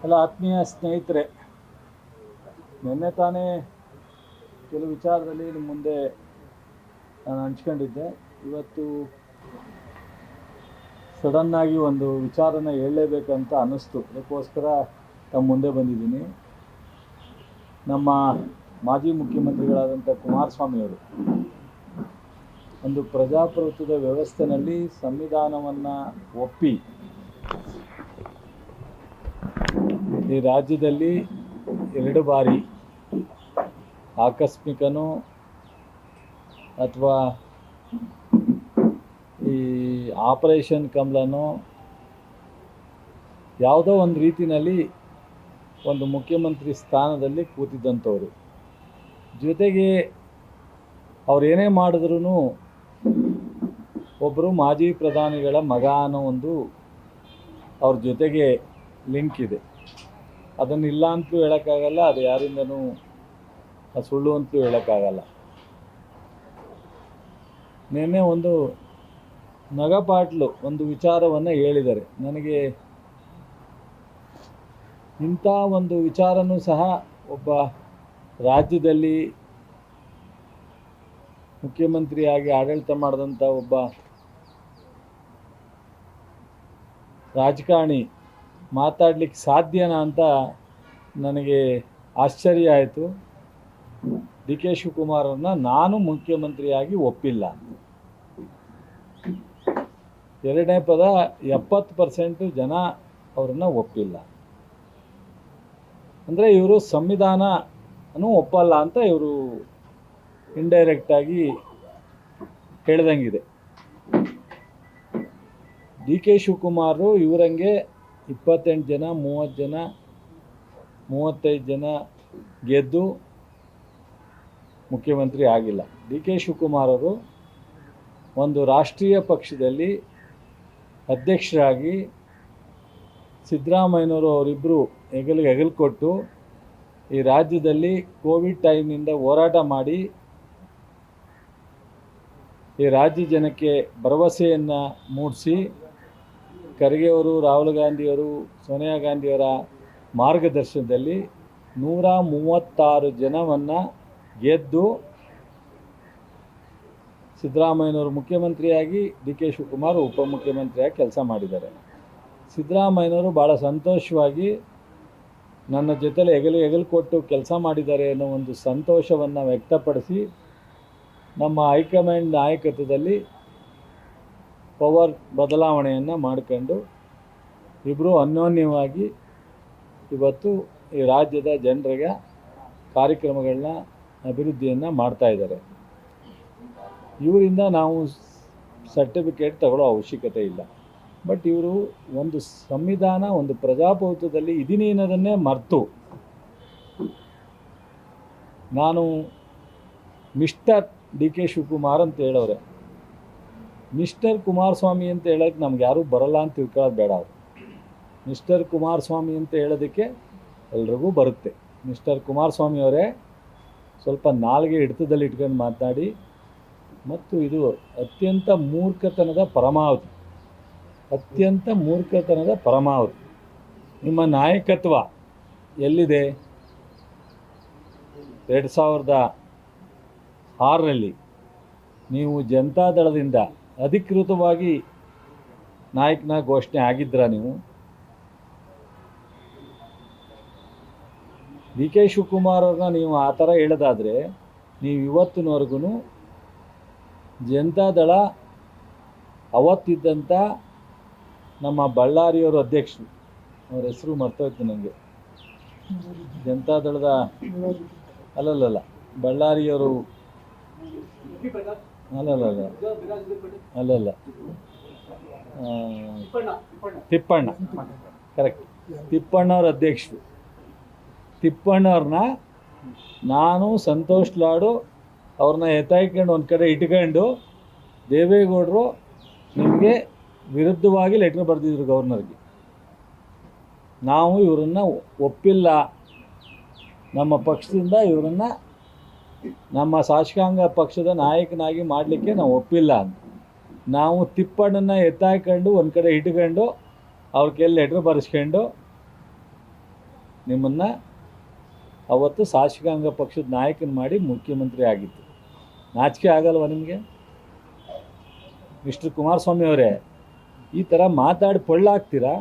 ಎಲ್ಲ ಆತ್ಮೀಯ ಸ್ನೇಹಿತರೆ, ನಿನ್ನೆ ತಾನೇ ಕೆಲವು ವಿಚಾರದಲ್ಲಿ ನಿಮ್ಮ ಮುಂದೆ ನಾನು ಹಂಚ್ಕೊಂಡಿದ್ದೆ. ಇವತ್ತು ಸಡನ್ನಾಗಿ ಒಂದು ವಿಚಾರನ ಹೇಳಲೇಬೇಕಂತ ಅನ್ನಿಸ್ತು. ಅದಕ್ಕೋಸ್ಕರ ತಮ್ಮ ಮುಂದೆ ಬಂದಿದ್ದೀನಿ. ನಮ್ಮ ಮಾಜಿ ಮುಖ್ಯಮಂತ್ರಿಗಳಾದಂಥ ಕುಮಾರಸ್ವಾಮಿಯವರು ಒಂದು ಪ್ರಜಾಪ್ರಭುತ್ವದ ವ್ಯವಸ್ಥೆಯಲ್ಲಿ ಸಂವಿಧಾನವನ್ನು ಒಪ್ಪಿ ಈ ರಾಜ್ಯದಲ್ಲಿ 2 ಬಾರಿ ಆಕಸ್ಮಿಕನೋ ಅಥವಾ ಈ ಆಪರೇಷನ್ ಕಮಲನೋ ಯಾವುದೋ ಒಂದು ರೀತಿಯಲ್ಲಿ ಒಂದು ಮುಖ್ಯಮಂತ್ರಿ ಸ್ಥಾನದಲ್ಲಿ ಕೂತಿದ್ದಂಥವ್ರು. ಜೊತೆಗೆ ಅವರೇನೇ ಮಾಡಿದ್ರೂ ಒಬ್ಬರು ಮಾಜಿ ಪ್ರಧಾನಿಗಳ ಮಗ ಅನ್ನೋ ಒಂದು ಅವ್ರ ಜೊತೆಗೆ ಲಿಂಕ್ ಇದೆ. ಅದನ್ನು ಇಲ್ಲ ಅಂತಲೂ ಹೇಳೋಕ್ಕಾಗಲ್ಲ, ಅದು ಯಾರಿಂದನೂ ಸುಳ್ಳು ಅಂತಲೂ ಹೇಳೋಕ್ಕಾಗಲ್ಲ. ನಿನ್ನೆ ಒಂದು ನಗಪಾಟ್ಲು ಒಂದು ವಿಚಾರವನ್ನು ಹೇಳಿದ್ದಾರೆ. ನನಗೆ ಇಂಥ ಒಂದು ವಿಚಾರನೂ ಸಹ ಒಬ್ಬ ರಾಜ್ಯದಲ್ಲಿ ಮುಖ್ಯಮಂತ್ರಿಯಾಗಿ ಆಡಳಿತ ಮಾಡಿದಂಥ ಒಬ್ಬ ರಾಜಕಾರಣಿ ಮಾತಾಡಲಿಕ್ಕೆ ಸಾಧ್ಯನಾ ಅಂತ ನನಗೆ ಆಶ್ಚರ್ಯ ಆಯಿತು. ಡಿ ಕೆ ಶಿವಕುಮಾರನ್ನ ನಾನು ಮುಖ್ಯಮಂತ್ರಿಯಾಗಿ ಒಪ್ಪಿಲ್ಲ. ಎರಡನೇ ಪದ 70% ಜನ ಅವರನ್ನು ಒಪ್ಪಿಲ್ಲ. ಅಂದರೆ ಇವರು ಸಂವಿಧಾನನೂ ಒಪ್ಪಲ್ಲ ಅಂತ ಇವರು ಇಂಡೈರೆಕ್ಟಾಗಿ ಹೇಳ್ದಂಗಿದೆ. ಡಿ ಕೆ ಶಿವಕುಮಾರು ಇವರಂಗೆ 28 ಜನ 30 ಜನ 35 ಜನ ಗೆದ್ದು ಮುಖ್ಯಮಂತ್ರಿ ಆಗಿಲ್ಲ. ಡಿ ಕೆ ಶಿವಕುಮಾರರು ಒಂದು ರಾಷ್ಟ್ರೀಯ ಪಕ್ಷದಲ್ಲಿ ಅಧ್ಯಕ್ಷರಾಗಿ ಸಿದ್ದರಾಮಯ್ಯನವರು ಅವರಿಬ್ಬರು ಹೆಗಲು ಕೊಟ್ಟು ಈ ರಾಜ್ಯದಲ್ಲಿ ಕೋವಿಡ್ ಟೈಮ್ನಿಂದ ಹೋರಾಟ ಮಾಡಿ ಈ ರಾಜ್ಯ ಜನಕ್ಕೆ ಭರವಸೆಯನ್ನು ಮೂಡಿಸಿ ಖರ್ಗೆ ಅವರು, ರಾಹುಲ್ ಗಾಂಧಿಯವರು, ಸೋನಿಯಾ ಗಾಂಧಿಯವರ ಮಾರ್ಗದರ್ಶನದಲ್ಲಿ 136 ಜನವನ್ನು ಗೆದ್ದು ಸಿದ್ದರಾಮಯ್ಯನವರು ಮುಖ್ಯಮಂತ್ರಿಯಾಗಿ ಡಿ ಕೆ ಶಿವಕುಮಾರ್ ಉಪಮುಖ್ಯಮಂತ್ರಿಯಾಗಿ ಕೆಲಸ ಮಾಡಿದ್ದಾರೆ. ಸಿದ್ದರಾಮಯ್ಯನವರು ಭಾಳ ಸಂತೋಷವಾಗಿ ನನ್ನ ಜೊತೆಲಿ ಹೆಗಲು ಕೊಟ್ಟು ಕೆಲಸ ಮಾಡಿದ್ದಾರೆ ಅನ್ನೋ ಒಂದು ಸಂತೋಷವನ್ನು ವ್ಯಕ್ತಪಡಿಸಿ ನಮ್ಮ ಹೈಕಮಾಂಡ್ ನಾಯಕತ್ವದಲ್ಲಿ ಪವರ್ ಬದಲಾವಣೆಯನ್ನು ಮಾಡಿಕೊಂಡು ಇಬ್ಬರು ಅನ್ಯೋನ್ಯವಾಗಿ ಇವತ್ತು ಈ ರಾಜ್ಯದ ಜನರಿಗೆ ಕಾರ್ಯಕ್ರಮಗಳನ್ನ ಅಭಿವೃದ್ಧಿಯನ್ನು ಮಾಡ್ತಾಯಿದ್ದಾರೆ. ಇವರಿಂದ ನಾವು ಸರ್ಟಿಫಿಕೇಟ್ ತಗೊಳ್ಳೋ ಅವಶ್ಯಕತೆ ಇಲ್ಲ. ಬಟ್ ಇವರು ಒಂದು ಸಂವಿಧಾನ, ಒಂದು ಪ್ರಜಾಪ್ರಭುತ್ವದಲ್ಲಿ ಇದೀನಿ ಅನ್ನೋದನ್ನೇ ಮರೆತು ನಾನು ಮಿಸ್ಟರ್ ಡಿ ಕೆ ಶಿವಕುಮಾರ್ ಅಂತ ಹೇಳೋರೆ. ಮಿಸ್ಟರ್ ಕುಮಾರಸ್ವಾಮಿ ಅಂತ ಹೇಳೋಕ್ಕೆ ನಮ್ಗೆ ಯಾರೂ ಬರಲ್ಲ ಅಂತ ತಿಳ್ಕೊಳ್ಳೋದು ಬೇಡ. ಅವರು ಮಿಸ್ಟರ್ ಕುಮಾರಸ್ವಾಮಿ ಅಂತ ಹೇಳೋದಕ್ಕೆ ಎಲ್ರಿಗೂ ಬರುತ್ತೆ. ಮಿಸ್ಟರ್ ಕುಮಾರಸ್ವಾಮಿ ಅವರೇ ಸ್ವಲ್ಪ ನಾಲ್ಗೆ ಹಿಡಿತದಲ್ಲಿ ಇಟ್ಕೊಂಡು ಮಾತನಾಡಿ. ಮತ್ತು ಇದು ಅತ್ಯಂತ ಮೂರ್ಖತನದ ಪರಮಾವಧಿ, ಅತ್ಯಂತ ಮೂರ್ಖತನದ ಪರಮಾವಧಿ. ನಿಮ್ಮ ನಾಯಕತ್ವ ಎಲ್ಲಿದೆ? 2006ರಲ್ಲಿ ನೀವು ಜನತಾದಳದಿಂದ ಅಧಿಕೃತವಾಗಿ ನಾಯಕನ ಘೋಷಣೆ ಆಗಿದ್ರಾ? ನೀವು ಡಿ ಕೆ ಶಿವಕುಮಾರ್ ಅವ್ರನ್ನ ನೀವು ಆ ಥರ ಹೇಳೋದಾದರೆ ನೀವು ಇವತ್ತಿನವರೆಗೂ ಜನತಾದಳ ಅವತ್ತಿದ್ದಂಥ ನಮ್ಮ ಬಳ್ಳಾರಿಯವರು ಅಧ್ಯಕ್ಷರು, ಅವ್ರ ಹೆಸರು ಮರ್ತೋಯ್ತು ನನಗೆ, ಜನತಾದಳದ ಅಲ್ಲಲ್ಲ ಬಳ್ಳಾರಿಯವರು ಅಲ್ಲಲ್ಲ ತಿಪ್ಪಣ್ಣ, ಕರೆಕ್ಟ್, ತಿಪ್ಪಣ್ಣವ್ರ ಅಧ್ಯಕ್ಷರು. ತಿಪ್ಪಣ್ಣವ್ರನ್ನ ನಾನು ಸಂತೋಷ್ ಲಾಡು ಅವ್ರನ್ನ ಎತ್ತಾಯ್ಕೊಂಡು ಒಂದು ಕಡೆ ಇಟ್ಕೊಂಡು ದೇವೇಗೌಡರು ನಿಮಗೆ ವಿರುದ್ಧವಾಗಿ ಲೆಟ್ರ್ ಬರೆದಿದ್ರು ಗವರ್ನರ್ಗೆ. ನಾವು ಇವರನ್ನು ಒಪ್ಪಿಲ್ಲ, ನಮ್ಮ ಪಕ್ಷದಿಂದ ಇವರನ್ನು ನಮ್ಮ ಶಾಸಕಾಂಗ ಪಕ್ಷದ ನಾಯಕನಾಗಿ ಮಾಡಲಿಕ್ಕೆ ನಾವು ಒಪ್ಪಿಲ್ಲ ಅಂತ. ನಾವು ತಿಪ್ಪಣ್ಣನ ಎತ್ತಾಯ್ಕೊಂಡು ಒಂದು ಕಡೆ ಇಟ್ಕೊಂಡು ಅವ್ರ ಕೈಯಲ್ಲಿ ಲೆಟ್ರ್ ಬರೆಸ್ಕೊಂಡು ನಿಮ್ಮನ್ನು ಅವತ್ತು ಶಾಸಕಾಂಗ ಪಕ್ಷದ ನಾಯಕನ ಮಾಡಿ ಮುಖ್ಯಮಂತ್ರಿ ಆಗಿತ್ತು. ನಾಚಿಕೆ ಆಗಲ್ವ ನಿಮಗೆ? ಮಿಸ್ಟರ್ ಕುಮಾರಸ್ವಾಮಿ ಅವರೇ, ಈ ಥರ ಮಾತಾಡಿ ಪೊಳ್ಳಾಗ್ತೀರಾ?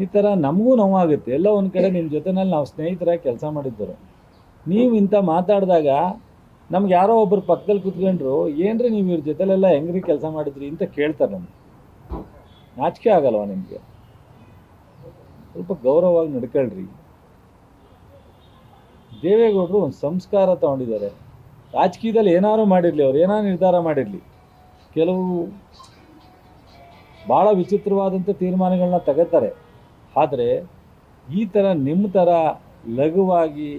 ಈ ಥರ ನಮಗೂ ನೋವಾಗುತ್ತೆ. ಎಲ್ಲೋ ಒಂದು ಕಡೆ ನಿಮ್ಮ ಜೊತೆನಲ್ಲಿ ನಾವು ಸ್ನೇಹಿತರಾಗಿ ಕೆಲಸ ಮಾಡಿದ್ದರು. ನೀವು ಇಂಥ ಮಾತಾಡಿದಾಗ ನಮ್ಗೆ ಯಾರೋ ಒಬ್ಬರು ಪಕ್ಕದಲ್ಲಿ ಕೂತ್ಕೊಂಡ್ರು, ಏನ್ರಿ ನೀವು ಇವ್ರ ಜೊತೆಲೆಲ್ಲ ಹೆಂಗ್ರಿ ಕೆಲಸ ಮಾಡಿದ್ರಿ ಅಂತ ಕೇಳ್ತಾರೆ ನಮ್ಗೆ. ನಾಚಿಕೆ ಆಗಲ್ವ ನಿಮಗೆ? ಸ್ವಲ್ಪ ಗೌರವವಾಗಿ ನಡ್ಕೊಳ್ರಿ. ದೇವೇಗೌಡರು ಒಂದು ಸಂಸ್ಕಾರ ತಗೊಂಡಿದ್ದಾರೆ. ರಾಜಕೀಯದಲ್ಲಿ ಏನಾದ್ರು ಮಾಡಿರಲಿ, ಅವ್ರು ಏನಾದ್ರು ನಿರ್ಧಾರ ಮಾಡಿರಲಿ, ಕೆಲವು ಭಾಳ ವಿಚಿತ್ರವಾದಂಥ ತೀರ್ಮಾನಗಳನ್ನ ತಗೋತಾರೆ. ಆದರೆ ಈ ಥರ ನಿಮ್ಮ ಥರ ಲಘುವಾಗಿ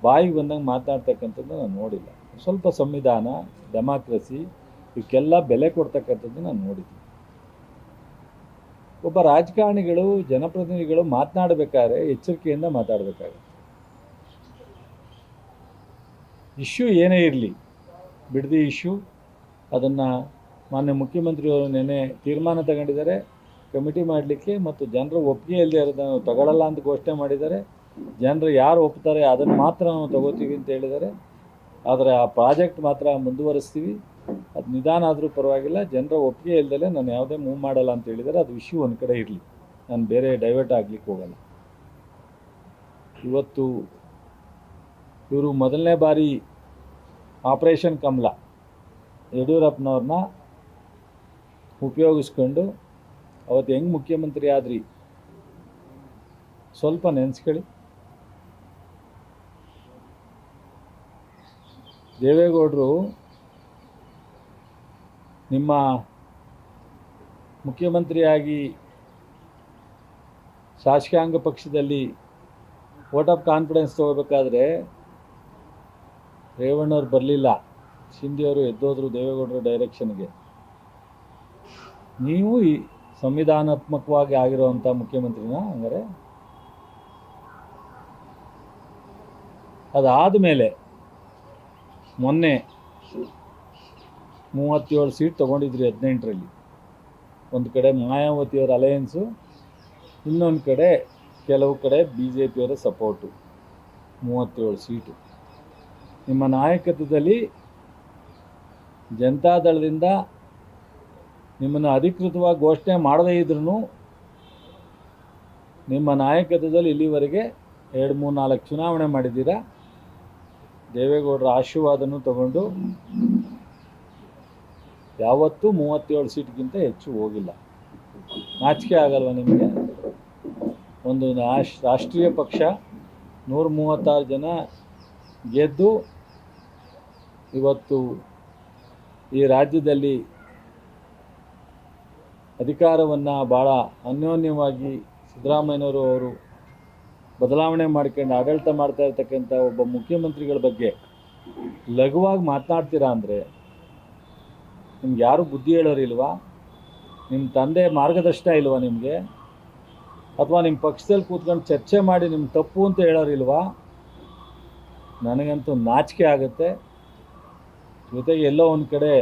ಬಾಯಿಗೆ ಬಂದಂಗೆ ಮಾತಾಡ್ತಕ್ಕಂಥದ್ದು ನಾನು ನೋಡಿಲ್ಲ. ಸ್ವಲ್ಪ ಸಂವಿಧಾನ, ಡೆಮಾಕ್ರಸಿ ಇವಕ್ಕೆಲ್ಲ ಬೆಲೆ ಕೊಡ್ತಕ್ಕಂಥದ್ದು ನಾನು ನೋಡಿದ್ದೀನಿ. ಒಬ್ಬ ರಾಜಕಾರಣಿಗಳು, ಜನಪ್ರತಿನಿಧಿಗಳು ಮಾತನಾಡಬೇಕಾದ್ರೆ ಎಚ್ಚರಿಕೆಯಿಂದ ಮಾತಾಡಬೇಕಾಗುತ್ತೆ. ಇಶ್ಯೂ ಏನೇ ಇರಲಿ, ಬಿಡದಿ ಇಶ್ಯೂ, ಅದನ್ನು ಮಾನ್ಯ ಮುಖ್ಯಮಂತ್ರಿಯವರು ನೆನ್ನೆ ತೀರ್ಮಾನ ತಗೊಂಡಿದ್ದಾರೆ ಕಮಿಟಿ ಮಾಡಲಿಕ್ಕೆ, ಮತ್ತು ಜನರು ಒಪ್ಪಿಗೆ ಇಲ್ಲದೆ ಇರೋದನ್ನು ತಗೊಳ್ಳಲ್ಲ ಅಂತ ಘೋಷಣೆ ಮಾಡಿದ್ದಾರೆ. ಜನರು ಯಾರು ಒಪ್ತಾರೆ ಅದನ್ನು ಮಾತ್ರ ನಾವು ತಗೋತೀವಿ ಅಂತ ಹೇಳಿದ್ದಾರೆ. ಆದರೆ ಆ ಪ್ರಾಜೆಕ್ಟ್ ಮಾತ್ರ ಮುಂದುವರಿಸ್ತೀವಿ, ಅದು ನಿಧಾನ ಆದರೂ ಪರವಾಗಿಲ್ಲ, ಜನರ ಒಪ್ಪಿಗೆ ಇಲ್ಲದೆ ನಾನು ಯಾವುದೇ ಮೂವ್ ಮಾಡಲ್ಲ ಅಂತ ಹೇಳಿದ್ದಾರೆ. ಅದು ಇಶ್ಯೂ ಒಂದು ಕಡೆ ಇರಲಿ, ನಾನು ಬೇರೆ ಡೈವರ್ಟ್ ಆಗಲಿಕ್ಕೆ ಹೋಗಲ್ಲ. ಇವತ್ತು ಇವರು ಮೊದಲನೇ ಬಾರಿ ಆಪರೇಷನ್ ಕಮಲ ಯಡಿಯೂರಪ್ಪನವ್ರನ್ನ ಉಪಯೋಗಿಸ್ಕೊಂಡು ಅವತ್ತು ಹೆಂಗೆ ಮುಖ್ಯಮಂತ್ರಿ ಆದ್ರಿ ಸ್ವಲ್ಪ ನೆನೆಸ್ಕೊಳ್ಳಿ. ದೇವೇಗೌಡರು ನಿಮ್ಮ ಮುಖ್ಯಮಂತ್ರಿಯಾಗಿ ಶಾಸಕಾಂಗ ಪಕ್ಷದಲ್ಲಿ ವೋಟ್ ಆಫ್ ಕಾನ್ಫಿಡೆನ್ಸ್ ತೊಗೋಬೇಕಾದ್ರೆ ರೇವಣ್ಣವ್ರು ಬರಲಿಲ್ಲ, ಶಿಂದೆಯವರು ಎದ್ದೋದ್ರು ದೇವೇಗೌಡರ ಡೈರೆಕ್ಷನ್ಗೆ. ನೀವು ಈ ಸಂವಿಧಾನಾತ್ಮಕವಾಗಿ ಆಗಿರೋವಂಥ ಮುಖ್ಯಮಂತ್ರಿನ ಹಂಗಾರೆ. ಅದಾದ ಮೇಲೆ ಮೊನ್ನೆ 37 ಸೀಟ್ ತೊಗೊಂಡಿದ್ರಿ 18ರಲ್ಲಿ. ಒಂದು ಕಡೆ ಮಾಯಾವತಿಯವರ ಅಲಯನ್ಸು, ಇನ್ನೊಂದು ಕಡೆ ಕೆಲವು ಕಡೆ BJPಯವರ ಸಪೋರ್ಟು. 37 ಸೀಟು ನಿಮ್ಮ ನಾಯಕತ್ವದಲ್ಲಿ ಜನತಾದಳದಿಂದ ನಿಮ್ಮನ್ನು ಅಧಿಕೃತವಾಗಿ ಘೋಷಣೆ ಮಾಡದೇ ಇದ್ರೂ ನಿಮ್ಮ ನಾಯಕತ್ವದಲ್ಲಿ ಇಲ್ಲಿವರೆಗೆ 2-3-4 ಚುನಾವಣೆ ಮಾಡಿದ್ದೀರಾ. ದೇವೇಗೌಡರ ಆಶೀರ್ವಾದನೂ ತಗೊಂಡು ಯಾವತ್ತೂ 37 ಸೀಟ್ಗಿಂತ ಹೆಚ್ಚು ಹೋಗಿಲ್ಲ. ನಾಚಿಕೆ ಆಗಲ್ವ ನಿಮಗೆ? ಒಂದು ರಾಷ್ಟ್ರೀಯ ಪಕ್ಷ 136 ಜನ ಗೆದ್ದು ಇವತ್ತು ಈ ರಾಜ್ಯದಲ್ಲಿ ಅಧಿಕಾರವನ್ನು ಭಾಳ ಅನ್ಯೋನ್ಯವಾಗಿ ಸಿದ್ದರಾಮಯ್ಯನವರು ಅವರು ಬದಲಾವಣೆ ಮಾಡ್ಕೊಂಡು ಆಡಳಿತ ಮಾಡ್ತಾ ಇರ್ತಕ್ಕಂಥ ಒಬ್ಬ ಮುಖ್ಯಮಂತ್ರಿಗಳ ಬಗ್ಗೆ ಲಘುವಾಗಿ ಮಾತನಾಡ್ತೀರಾ ಅಂದರೆ ನಿಮ್ಗೆ ಯಾರೂ ಬುದ್ಧಿ ಹೇಳೋರಿಲ್ವಾ? ನಿಮ್ಮ ತಂದೆ ಮಾರ್ಗದರ್ಶನ ಇಲ್ವಾ ನಿಮಗೆ? ಅಥವಾ ನಿಮ್ಮ ಪಕ್ಷದಲ್ಲಿ ಕೂತ್ಕೊಂಡು ಚರ್ಚೆ ಮಾಡಿ ನಿಮ್ಮ ತಪ್ಪು ಅಂತ ಹೇಳೋರಿಲ್ವಾ? ನನಗಂತೂ ನಾಚಿಕೆ ಆಗುತ್ತೆ. ಜೊತೆಗೆ ಎಲ್ಲೋ ಒಂದು ಕಡೆ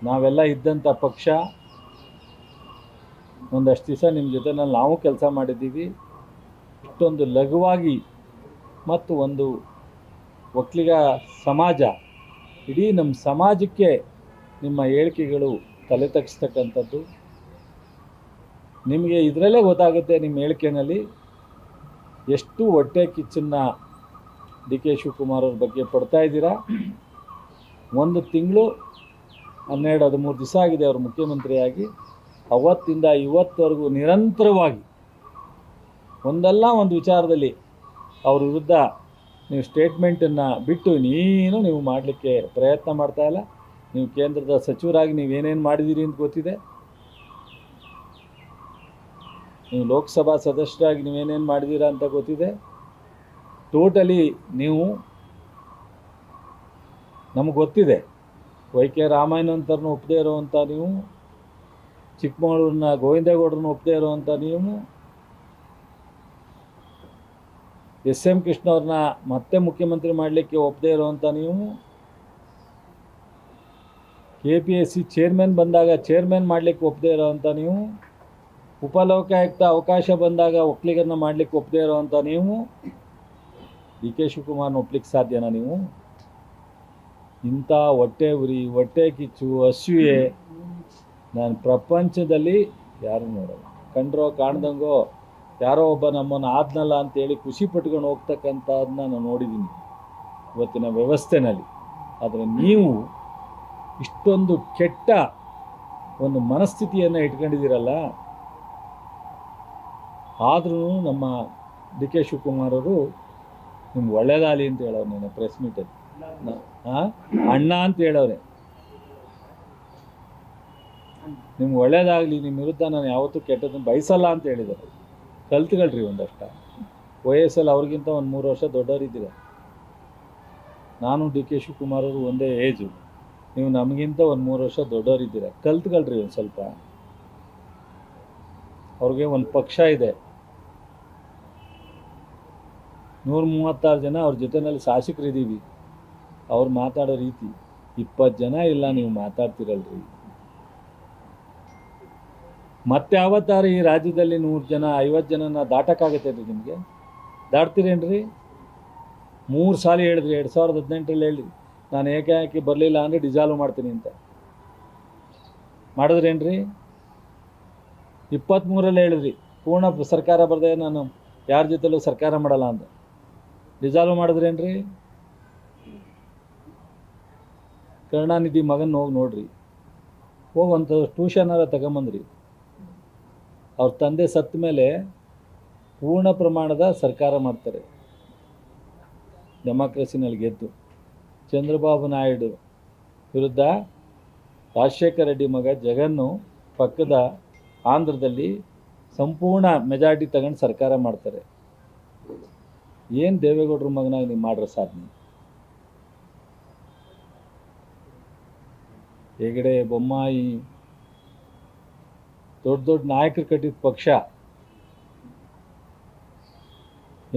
ನಾವೆಲ್ಲ ಇದ್ದಂಥ ಪಕ್ಷ, ಒಂದಷ್ಟು ದಿವಸ ನಿಮ್ಮ ಜೊತೆನಲ್ಲಿ ನಾವು ಕೆಲಸ ಮಾಡಿದ್ದೀವಿ. ಇಷ್ಟೊಂದು ಲಘುವಾಗಿ ಮತ್ತು ಒಂದು ಒಕ್ಕಲಿಗ ಸಮಾಜ, ಇಡೀ ನಮ್ಮ ಸಮಾಜಕ್ಕೆ ನಿಮ್ಮ ಹೇಳಿಕೆಗಳು ತಲೆ ತಗ್ಗಿಸ್ತಕ್ಕಂಥದ್ದು. ನಿಮಗೆ ಇದರಲ್ಲೇ ಗೊತ್ತಾಗುತ್ತೆ ನಿಮ್ಮ ಹೇಳಿಕೆಯಲ್ಲಿ ಎಷ್ಟು ಹೊಟ್ಟೆ ಕಿಚ್ಚನ್ನು ಡಿ ಕೆ ಶಿವಕುಮಾರ್ ಅವ್ರ ಬಗ್ಗೆ ಪಡ್ತಾ ಇದ್ದೀರಾ. 1 ತಿಂಗಳು 12-13 ದಿವಸ ಆಗಿದೆ ಅವರು ಮುಖ್ಯಮಂತ್ರಿಯಾಗಿ. ಅವತ್ತಿಂದ ಇವತ್ತವರೆಗೂ ನಿರಂತರವಾಗಿ ಒಂದಲ್ಲ ಒಂದು ವಿಚಾರದಲ್ಲಿ ಅವ್ರ ವಿರುದ್ಧ ನೀವು ಸ್ಟೇಟ್ಮೆಂಟನ್ನು ಬಿಟ್ಟು ನೀವು ಮಾಡಲಿಕ್ಕೆ ಪ್ರಯತ್ನ ಮಾಡ್ತಾಯಿಲ್ಲ. ನೀವು ಕೇಂದ್ರದ ಸಚಿವರಾಗಿ ನೀವೇನೇನು ಮಾಡಿದ್ದೀರಿ ಅಂತ ಗೊತ್ತಿದೆ. ನೀವು ಲೋಕಸಭಾ ಸದಸ್ಯರಾಗಿ ನೀವೇನೇನು ಮಾಡಿದ್ದೀರಾ ಅಂತ ಗೊತ್ತಿದೆ. ಟೋಟಲಿ ನೀವು ನಮಗೆ ಗೊತ್ತಿದೆ. ವೈ.ಕೆ. ರಾಮಯ್ಯನಂತರನ್ನು ಒಪ್ಪದೇ ಇರೋವಂಥ ನೀವು, ಚಿಕ್ಕಮಗಳೂರಿನ ಗೋವಿಂದೇಗೌಡರನ್ನ ಒಪ್ಪದೇ ಇರೋವಂಥ ನೀವು, ಎಸ್.ಎಂ. ಕೃಷ್ಣ ಅವ್ರನ್ನ ಮತ್ತೆ ಮುಖ್ಯಮಂತ್ರಿ ಮಾಡಲಿಕ್ಕೆ ಒಪ್ಪದೇ ಇರೋವಂಥ ನೀವು, KPSC ಚೇರ್ಮನ್ ಬಂದಾಗ ಚೇರ್ಮನ್ ಮಾಡಲಿಕ್ಕೆ ಒಪ್ಪದೇ ಇರೋವಂಥ ನೀವು, ಉಪಲೋಕಾಯುಕ್ತ ಅವಕಾಶ ಬಂದಾಗ ಒಕ್ಕಲಿಗರನ್ನ ಮಾಡಲಿಕ್ಕೆ ಒಪ್ಪದೇ ಇರೋವಂಥ ನೀವು ಡಿ ಕೆ ಶಿವಕುಮಾರ್ನ ಒಪ್ಲಿಕ್ಕೆ ಸಾಧ್ಯನಾ ನೀವು? ಇಂಥ ಹೊಟ್ಟೆ ಉರಿ, ಹೊಟ್ಟೆ ಕಿಚ್ಚು, ಅಸೂಯೆ ನಾನು ಪ್ರಪಂಚದಲ್ಲಿ ಯಾರು ನೋಡಲ್ಲ. ಕಂಡ್ರೋ ಕಾಣ್ದಂಗೋ ಯಾರೋ ಒಬ್ಬ ನಮ್ಮನ್ನು ಆದ್ನಲ್ಲ ಅಂತೇಳಿ ಖುಷಿ ಪಟ್ಕೊಂಡು ಹೋಗ್ತಕ್ಕಂಥದ್ದನ್ನ ನಾನು ನೋಡಿದ್ದೀನಿ ಇವತ್ತಿನ ವ್ಯವಸ್ಥೆನಲ್ಲಿ. ಆದರೆ ನೀವು ಇಷ್ಟೊಂದು ಕೆಟ್ಟ ಒಂದು ಮನಸ್ಥಿತಿಯನ್ನು ಇಟ್ಕೊಂಡಿದ್ದೀರಲ್ಲ. ಆದ್ರೂ ನಮ್ಮ ಡಿ ಕೆ ಶಿವಕುಮಾರ್ ಅವರು ನಿಮ್ಗೆ ಒಳ್ಳೇದಾಗಲಿ ಅಂತ ಹೇಳೋರು ನನ್ನ ಪ್ರೆಸ್ ಮೀಟಲ್ಲಿ. ಅಣ್ಣ ಅಂತ ಹೇಳೋರೆ, ನಿಮ್ಗೆ ಒಳ್ಳೇದಾಗಲಿ, ನಿಮ್ಮ ವಿರುದ್ಧ ನಾನು ಯಾವತ್ತೂ ಕೆಟ್ಟದನ್ನು ಬಯಸಲ್ಲ ಅಂತ ಹೇಳಿದ್ದಾರೆ. ಕಲ್ತ್ಕೊಳ್ರಿ ಒಂದಷ್ಟ. ವಯಸ್ಸಲ್ಲಿ ಅವ್ರಿಗಿಂತ ಒಂದು 3 ವರ್ಷ ದೊಡ್ಡವರಿದ್ದೀರ. ನಾನು ಡಿ ಕೆ ಶಿವಕುಮಾರ್ ಅವರು ಒಂದೇ ಏಜು, ನೀವು ನಮಗಿಂತ ಒಂದು 3 ವರ್ಷ ದೊಡ್ಡವರಿದ್ದೀರ. ಕಲ್ತ್ಕೊಳ್ರಿ ಒಂದು ಸ್ವಲ್ಪ. ಅವ್ರಿಗೆ ಒಂದು ಪಕ್ಷ ಇದೆ, 136 ಜನ ಅವ್ರ ಜೊತೆಯಲ್ಲಿ ಶಾಸಕರಿದ್ದೀವಿ. ಅವ್ರು ಮಾತಾಡೋ ರೀತಿ 20 ಜನ ಇಲ್ಲ, ನೀವು ಮಾತಾಡ್ತಿರಲ್ರಿ. ಮತ್ತೆ ಯಾವತ್ತಾರು ಈ ರಾಜ್ಯದಲ್ಲಿ 100 ಜನ 50 ಜನನ ದಾಟಕ್ಕಾಗತ್ತೆ ರೀ? ನಿಮಗೆ ದಾಟ್ತೀರೇನ್ರಿ? 3 ಸಾರಿ ಹೇಳಿದ್ರಿ, 2018ರಲ್ಲಿ ಹೇಳಿದ್ರಿ ನಾನು ಏಕಾಏಕಿ ಬರಲಿಲ್ಲ ಅಂದರೆ ಡಿಸಾಲ್ವ್ ಮಾಡ್ತೀನಿ ಅಂತ. ಮಾಡಿದ್ರೇನ್ರಿ? 23ರಲ್ಲಿ ಹೇಳಿದ್ರಿ ಪೂರ್ಣ ಸರ್ಕಾರ ಬರದೆ ನಾನು ಯಾರ ಜೊತೆಲೂ ಸರ್ಕಾರ ಮಾಡಲ್ಲ ಅಂತ. ಡಿಸಾಲ್ವ್ ಮಾಡಿದ್ರೇನ್ರಿ? ಕರುಣಾನಿಧಿ ಮಗನ ಹೋಗಿ ನೋಡ್ರಿ, ಹೋಗುವಂಥ ಟ್ಯೂಷನಾರ ತಗೊಂಬಂದ್ರಿ. ಅವ್ರ ತಂದೆ ಸತ್ತ ಮೇಲೆ ಪೂರ್ಣ ಪ್ರಮಾಣದ ಸರ್ಕಾರ ಮಾಡ್ತಾರೆ ಡೆಮಾಕ್ರಸಿನಲ್ಲಿ ಗೆದ್ದು. ಚಂದ್ರಬಾಬು ನಾಯ್ಡು ವಿರುದ್ಧ ರಾಜಶೇಖರ ರೆಡ್ಡಿ ಮಗ ಜಗನ್ನು ಪಕ್ಕದ ಆಂಧ್ರದಲ್ಲಿ ಸಂಪೂರ್ಣ ಮೆಜಾರಿಟಿ ತಗೊಂಡು ಸರ್ಕಾರ ಮಾಡ್ತಾರೆ. ಏನು ದೇವೇಗೌಡರ ಮಗನಾಗಿ ನೀವು ಮಾಡಿರೋ ಸಾಧನೆ? ಹೆಗಡೆ, ಬೊಮ್ಮಾಯಿ, ದೊಡ್ಡ ದೊಡ್ಡ ನಾಯಕರು ಕಟ್ಟಿದ ಪಕ್ಷ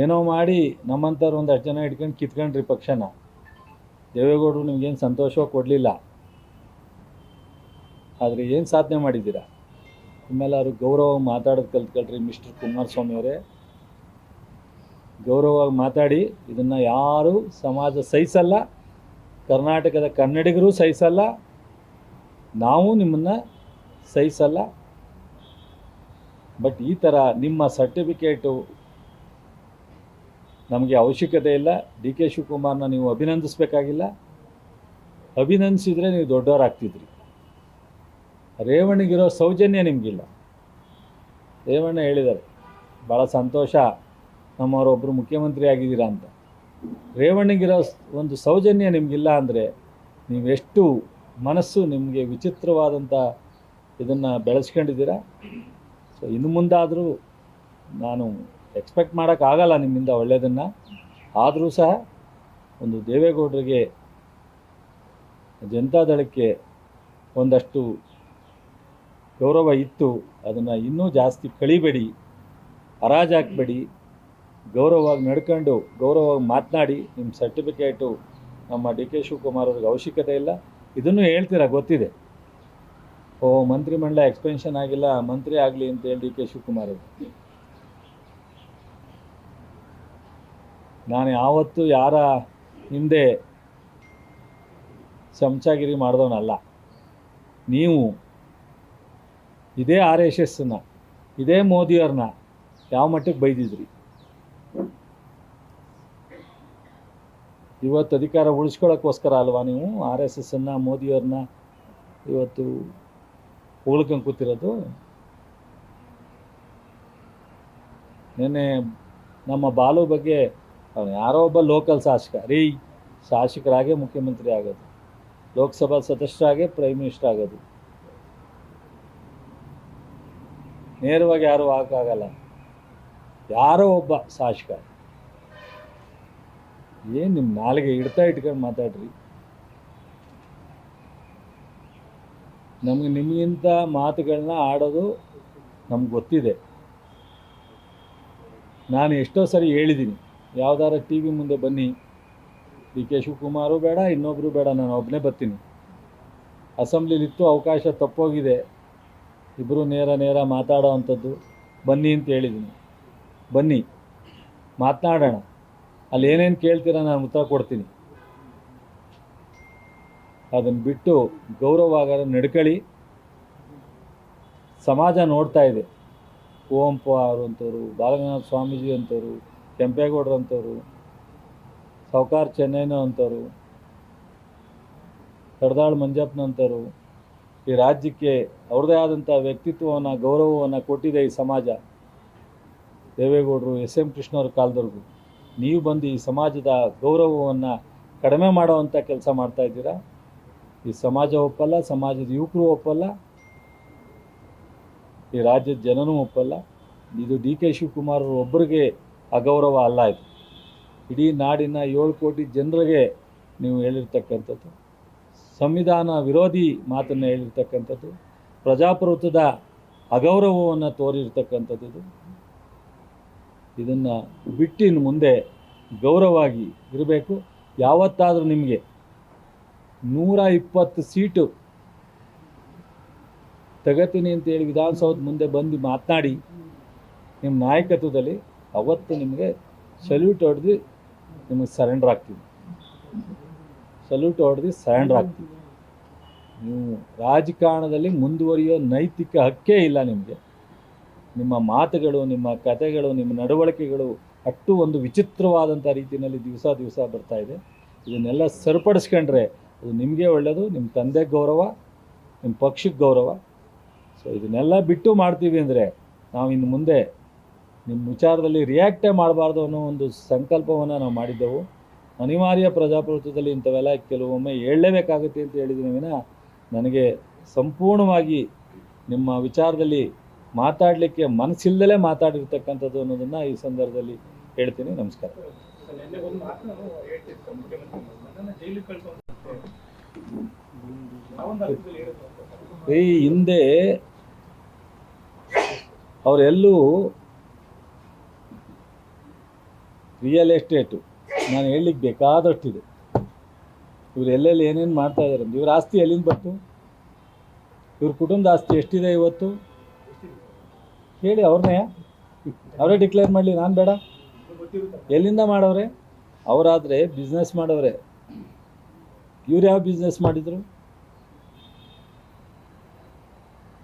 ಏನೋ ಮಾಡಿ ನಮ್ಮಂಥವ್ರು ಒಂದಷ್ಟು ಜನ ಇಟ್ಕೊಂಡು ಕಿತ್ಕೊಂಡ್ರಿ ಪಕ್ಷನ. ದೇವೇಗೌಡರು ನಿಮಗೇನು ಸಂತೋಷವಾಗಿ ಕೊಡಲಿಲ್ಲ, ಆದರೆ ಏನು ಸಾಧನೆ ಮಾಡಿದ್ದೀರಾ? ನಿಮ್ಮೆಲ್ಲರೂ ಗೌರವವಾಗಿ ಮಾತಾಡೋದು ಕಲ್ತ್ಕೊಳ್ರಿ. ಮಿಸ್ಟರ್ ಕುಮಾರಸ್ವಾಮಿ ಅವರೇ, ಗೌರವವಾಗಿ ಮಾತಾಡಿ. ಇದನ್ನು ಯಾರೂ ಸಮಾಜ ಸಹಿಸಲ್ಲ, ಕರ್ನಾಟಕದ ಕನ್ನಡಿಗರು ಸಹಿಸಲ್ಲ, ನಾವು ನಿಮ್ಮನ್ನು ಸಹಿಸಲ್ಲ. ಬಟ್ ಈ ಥರ ನಿಮ್ಮ ಸರ್ಟಿಫಿಕೇಟು ನಮಗೆ ಅವಶ್ಯಕತೆ ಇಲ್ಲ. ಡಿ ಕೆ ಶಿವಕುಮಾರ್ನ ನೀವು ಅಭಿನಂದಿಸಬೇಕಾಗಿಲ್ಲ. ಅಭಿನಂದಿಸಿದರೆ ನೀವು ದೊಡ್ಡವರಾಗ್ತಿದ್ರಿ. ರೇವಣ್ಣಗಿರೋ ಸೌಜನ್ಯ ನಿಮಗಿಲ್ಲ. ರೇವಣ್ಣ ಹೇಳಿದ್ದಾರೆ, ಭಾಳ ಸಂತೋಷ ನಮ್ಮವರೊಬ್ಬರು ಮುಖ್ಯಮಂತ್ರಿ ಆಗಿದ್ದೀರಾ ಅಂತ. ರೇವಣ್ಣಗಿರೋ ಒಂದು ಸೌಜನ್ಯ ನಿಮಗಿಲ್ಲ ಅಂದರೆ ನೀವೆಷ್ಟು ಮನಸ್ಸು ನಿಮಗೆ ವಿಚಿತ್ರವಾದಂಥ ಇದನ್ನು ಬೆಳೆಸ್ಕೊಂಡಿದ್ದೀರಾ. ಸೊ ಇನ್ನು ಮುಂದಾದರೂ ನಾನು ಎಕ್ಸ್ಪೆಕ್ಟ್ ಮಾಡೋಕ್ಕಾಗಲ್ಲ ನಿಮ್ಮಿಂದ ಒಳ್ಳೆಯದನ್ನು. ಆದರೂ ಸಹ ಒಂದು ದೇವೇಗೌಡರಿಗೆ, ಜನತಾದಳಕ್ಕೆ ಒಂದಷ್ಟು ಗೌರವ ಇತ್ತು, ಅದನ್ನು ಇನ್ನೂ ಜಾಸ್ತಿ ಕಳಿಬೇಡಿ, ಹರಾಜಾಕಬೇಡಿ. ಗೌರವವಾಗಿ ನಡ್ಕೊಂಡು ಗೌರವವಾಗಿ ಮಾತನಾಡಿ. ನಿಮ್ಮ ಸರ್ಟಿಫಿಕೇಟು ನಮ್ಮ ಡಿ ಕೆ ಶಿವಕುಮಾರ್ ಅವ್ರಿಗೆ ಅವಶ್ಯಕತೆ ಇಲ್ಲ. ಇದನ್ನು ಹೇಳ್ತೀರಾ, ಗೊತ್ತಿದೆ. ಮಂತ್ರಿಮಂಡಲ ಎಕ್ಸ್ಪೆನ್ಷನ್ ಆಗಿಲ್ಲ, ಮಂತ್ರಿ ಆಗಲಿ ಅಂತೇಳಿ ಡಿ ಕೆ ಶಿವಕುಮಾರ್ ಅವರು. ನಾನು ಯಾವತ್ತೂ ಯಾರ ಹಿಂದೆ ಚಮಚಾಗಿರಿ ಮಾಡಿದವನಲ್ಲ. ನೀವು ಇದೇ RSSನ, ಇದೇ ಮೋದಿಯವ್ರನ್ನ ಯಾವ ಮಟ್ಟಕ್ಕೆ ಬೈದಿದ್ರಿ? ಇವತ್ತು ಅಧಿಕಾರ ಉಳಿಸ್ಕೊಳ್ಳೋಕ್ಕೋಸ್ಕರ ಅಲ್ವಾ ನೀವು RSSನ್ನು, ಮೋದಿಯವ್ರನ್ನ ಇವತ್ತು ಹೋಗ್ಕೊಂಡು ಕೂತಿರೋದು? ನಿನ್ನೆ ನಮ್ಮ ಬಾಲು ಬಗ್ಗೆ ಅವನು ಯಾರೋ ಒಬ್ಬ ಲೋಕಲ್ ಶಾಸಕ ರೀ, ಶಾಸಕರಾಗೆ ಮುಖ್ಯಮಂತ್ರಿ ಆಗೋದು, ಲೋಕಸಭಾ ಸದಸ್ಯರಾಗೆ ಪ್ರೈಮ್ ಮಿನಿಸ್ಟರ್ ಆಗೋದು, ನೇರವಾಗಿ ಯಾರೂ ಆಗೋಕ್ಕಾಗಲ್ಲ. ಯಾರೋ ಒಬ್ಬ ಶಾಸಕ. ಏನು ನಿಮ್ಮ ನಾಲಿಗೆ ಇಟ್ಕೊಂಡು ಮಾತಾಡ್ರಿ. ನಮಗೆ ನಿಮಗಿಂತ ಮಾತುಗಳನ್ನ ಆಡೋದು ನಮ್ಗೆ ಗೊತ್ತಿದೆ. ನಾನು ಎಷ್ಟೋ ಸರಿ ಹೇಳಿದ್ದೀನಿ, ಯಾವ್ದಾರ ಟಿ ವಿ ಮುಂದೆ ಬನ್ನಿ, ಡಿ ಕೆ ಶಿವಕುಮಾರು ಬೇಡ, ಇನ್ನೊಬ್ಬರು ಬೇಡ, ನಾನು ಒಬ್ಬನೇ ಬರ್ತೀನಿ. ಅಸೆಂಬ್ಲಿಲಿತ್ತು, ಅವಕಾಶ ತಪ್ಪೋಗಿದೆ, ಇಬ್ಬರು ನೇರ ಮಾತಾಡೋ ಅಂಥದ್ದು. ಬನ್ನಿ ಅಂತ ಹೇಳಿದ್ದೀನಿ, ಬನ್ನಿ ಮಾತನಾಡೋಣ. ಅಲ್ಲಿ ಏನೇನು ಕೇಳ್ತೀರ ನಾನು ಉತ್ತರ ಕೊಡ್ತೀನಿ. ಅದನ್ನು ಬಿಟ್ಟು ಗೌರವವಾಗಿ ನಡ್ಕೊಳ್ಳಿ. ಸಮಾಜ ನೋಡ್ತಾ ಇದೆ. ಕುವೆಂಪು ಅವರು ಅಂಥವ್ರು, ಬಾಲಗಂಗಾಧರ ಸ್ವಾಮೀಜಿ ಅಂಥವ್ರು, ಕೆಂಪೇಗೌಡರು ಅಂಥವ್ರು, ಸಾವ್ಕಾರ್ ಚೆನ್ನೈನ ಅಂಥವ್ರು, ಕಡದಾಳ್ ಮಂಜಪ್ಪನಂಥವ್ರು ಈ ರಾಜ್ಯಕ್ಕೆ ಅವ್ರದ್ದೇ ಆದಂಥ ವ್ಯಕ್ತಿತ್ವವನ್ನು, ಗೌರವವನ್ನು ಕೊಟ್ಟಿದೆ ಈ ಸಮಾಜ. ದೇವೇಗೌಡರು, ಎಸ್ ಎಂ ಕೃಷ್ಣವ್ರ ಕಾಲದವ್ರಿಗೂ. ನೀವು ಬಂದು ಈ ಸಮಾಜದ ಗೌರವವನ್ನು ಕಡಿಮೆ ಮಾಡೋವಂಥ ಕೆಲಸ ಮಾಡ್ತಾಯಿದ್ದೀರಾ. ಈ ಸಮಾಜ ಒಪ್ಪಲ್ಲ, ಸಮಾಜದ ಯುವಕರು ಒಪ್ಪಲ್ಲ, ಈ ರಾಜ್ಯದ ಜನನೂ ಒಪ್ಪಲ್ಲ. ಇದು ಡಿ ಕೆ ಶಿವಕುಮಾರ್ ಒಬ್ಬರಿಗೆ ಅಗೌರವ ಅಲ್ಲ, ಇದು ಇಡೀ ನಾಡಿನ 7 ಕೋಟಿ ಜನರಿಗೆ ನೀವು ಹೇಳಿರ್ತಕ್ಕಂಥದ್ದು, ಸಂವಿಧಾನ ವಿರೋಧಿ ಮಾತನ್ನು ಹೇಳಿರ್ತಕ್ಕಂಥದ್ದು, ಪ್ರಜಾಪ್ರಭುತ್ವದ ಅಗೌರವವನ್ನು ತೋರಿರ್ತಕ್ಕಂಥದ್ದು. ಇದನ್ನು ಬಿಟ್ಟಿನ ಮುಂದೆ ಗೌರವವಾಗಿ ಇರಬೇಕು. ಯಾವತ್ತಾದರೂ ನಿಮಗೆ 120 ಸೀಟು ತಗತೀನಿ ಅಂತೇಳಿ ವಿಧಾನಸೌಧ ಮುಂದೆ ಬಂದು ಮಾತನಾಡಿ ನಿಮ್ಮ ನಾಯಕತ್ವದಲ್ಲಿ ಅವತ್ತು ನಿಮಗೆ ಸಲ್ಯೂಟ್ ಹೊಡೆದು ನಿಮಗೆ ಸರೆಂಡರ್ ಆಗ್ತೀವಿ. ನೀವು ರಾಜಕಾರಣದಲ್ಲಿ ಮುಂದುವರಿಯೋ ನೈತಿಕ ಹಕ್ಕೇ ಇಲ್ಲ ನಿಮಗೆ. ನಿಮ್ಮ ಮಾತುಗಳು, ನಿಮ್ಮ ಕಥೆಗಳು, ನಿಮ್ಮ ನಡವಳಿಕೆಗಳು ಅಷ್ಟು ಒಂದು ವಿಚಿತ್ರವಾದಂಥ ರೀತಿಯಲ್ಲಿ ದಿವಸ ಬರ್ತಾ ಇದೆ. ಇದನ್ನೆಲ್ಲ ಸರಿಪಡಿಸ್ಕೊಂಡ್ರೆ ಅದು ನಿಮಗೆ ಒಳ್ಳೆಯದು, ನಿಮ್ಮ ತಂದೆಗೆ ಗೌರವ, ನಿಮ್ಮ ಪಕ್ಷಕ್ಕೆ ಗೌರವ. ಸೊ ಇದನ್ನೆಲ್ಲ ಬಿಟ್ಟು ಮಾಡ್ತೀವಿ ಅಂದರೆ ನಾವು ಇನ್ನು ಮುಂದೆ ನಿಮ್ಮ ವಿಚಾರದಲ್ಲಿ ರಿಯಾಕ್ಟೇ ಮಾಡಬಾರ್ದು ಅನ್ನೋ ಒಂದು ಸಂಕಲ್ಪವನ್ನು ನಾವು ಮಾಡಿದ್ದೆವು. ಅನಿವಾರ್ಯ ಪ್ರಜಾಪ್ರಭುತ್ವದಲ್ಲಿ ಇಂಥವೆಲ್ಲ ಕೆಲವೊಮ್ಮೆ ಹೇಳಲೇಬೇಕಾಗುತ್ತೆ ಅಂತ ಹೇಳಿದ್ದೀನಿ ವಿನ ನನಗೆ ಸಂಪೂರ್ಣವಾಗಿ ನಿಮ್ಮ ವಿಚಾರದಲ್ಲಿ ಮಾತಾಡಲಿಕ್ಕೆ ಮನಸ್ಸಿಲ್ಲದಲೇ ಮಾತಾಡಿರ್ತಕ್ಕಂಥದ್ದು ಅನ್ನೋದನ್ನು ಈ ಸಂದರ್ಭದಲ್ಲಿ ಹೇಳ್ತೀನಿ. ನಮಸ್ಕಾರ. ಈ ಹಿಂದೆ ಅವರೆಲ್ಲೂ ರಿಯಲ್ ಎಸ್ಟೇಟು ನಾನು ಹೇಳಲಿಕ್ಕೆ ಬೇಕಾದಷ್ಟಿದೆ. ಇವ್ರು ಎಲ್ಲೆಲ್ಲಿ ಏನೇನು ಮಾಡ್ತಾ ಇದ್ದಾರೆ ಅಂತ. ಇವ್ರ ಆಸ್ತಿ ಎಲ್ಲಿಂದ ಬಂತು? ಇವ್ರ ಕುಟುಂಬದ ಆಸ್ತಿ ಎಷ್ಟಿದೆ ಇವತ್ತು ಹೇಳಿ. ಅವರೇ ಡಿಕ್ಲೇರ್ ಮಾಡಲಿ, ನಾನು ಬೇಡ. ಎಲ್ಲಿಂದ ಮಾಡವ್ರೆ? ಅವರಾದರೆ ಬಿಸ್ನೆಸ್ ಮಾಡವ್ರೆ. ಇವ್ರು ಯಾವ ಬಿಸ್ನೆಸ್ ಮಾಡಿದರು?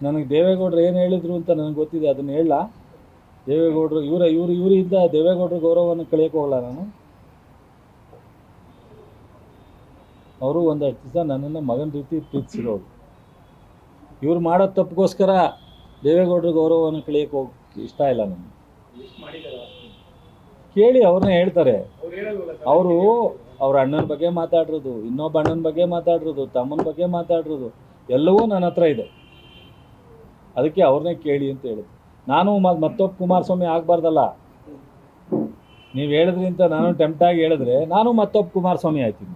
ನನಗೆ ದೇವೇಗೌಡರು ಏನು ಹೇಳಿದರು ಅಂತ ನನಗೆ ಗೊತ್ತಿದೆ, ಅದನ್ನು ಹೇಳ. ದೇವೇಗೌಡರು ಇವರಿಂದ ದೇವೇಗೌಡರ ಗೌರವವನ್ನು ಕಳೆಯೋಕೆ ಹೋಗಲ್ಲ ನಾನು. ಅವರು ಒಂದಷ್ಟು ದಿವಸ ನನ್ನನ್ನು ಮಗನ ರೀತಿ ಪ್ರೀತಿಸಿರೋರು. ಇವ್ರು ಮಾಡೋ ತಪ್ಪಿಗೋಸ್ಕರ ದೇವೇಗೌಡರ ಗೌರವವನ್ನು ಕಳೆಯೋಕೆ ಇಷ್ಟ ಇಲ್ಲ ನನಗೆ. ಕೇಳಿ, ಅವ್ರನ್ನ ಹೇಳ್ತಾರೆ. ಅವರು ಅವ್ರ ಅಣ್ಣನ ಬಗ್ಗೆ ಮಾತಾಡಿರೋದು, ಇನ್ನೊಬ್ಬ ಅಣ್ಣನ ಬಗ್ಗೆ ಮಾತಾಡಿರೋದು, ತಮ್ಮನ ಬಗ್ಗೆ ಮಾತಾಡಿರೋದು ಎಲ್ಲವೂ ನನ್ನ ಹತ್ರ ಇದೆ. ಅದಕ್ಕೆ ಅವ್ರನ್ನೇ ಕೇಳಿ ಅಂತ ಹೇಳಿದ್ರು. ನಾನು ಮತ್ತೊಬ್ಬ ಕುಮಾರಸ್ವಾಮಿ ಆಗಬಾರ್ದಲ್ಲ. ನೀವು ಹೇಳಿದ್ರಿ ಅಂತ ನಾನು ಟೆಂಪ್ಟಾಗಿ ಹೇಳಿದ್ರೆ ನಾನು ಮತ್ತೊಬ್ಬ ಕುಮಾರಸ್ವಾಮಿ ಆಯ್ತೀನಿ.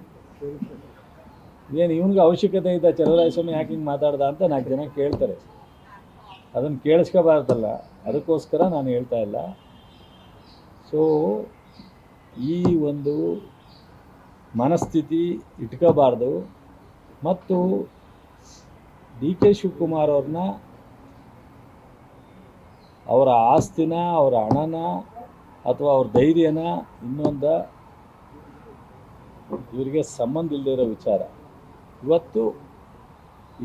ಏನು ಇವನಿಗೆ ಅವಶ್ಯಕತೆ ಇದೆ ಚಲರಾಯಸ್ವಾಮಿ ಯಾಕೆ ಹಿಂಗೆ ಮಾತಾಡ್ದ ಅಂತ 4 ಜನ ಕೇಳ್ತಾರೆ. ಅದನ್ನು ಕೇಳಿಸ್ಕೋಬಾರ್ದಲ್ಲ, ಅದಕ್ಕೋಸ್ಕರ ನಾನು ಹೇಳ್ತಾ ಇಲ್ಲ. ಸೊ ಈ ಒಂದು ಮನಸ್ಥಿತಿ ಇಟ್ಕೋಬಾರ್ದು. ಮತ್ತು ಡಿ ಕೆ ಶಿವಕುಮಾರ್ ಅವ್ರನ್ನ, ಅವರ ಆಸ್ತಿನ, ಅವರ ಹಣನ ಅಥವಾ ಅವ್ರ ಧೈರ್ಯನ ಇನ್ನೊಂದು ಇವರಿಗೆ ಸಂಬಂಧ ಇಲ್ಲದೆ ಇರೋ ವಿಚಾರ. ಇವತ್ತು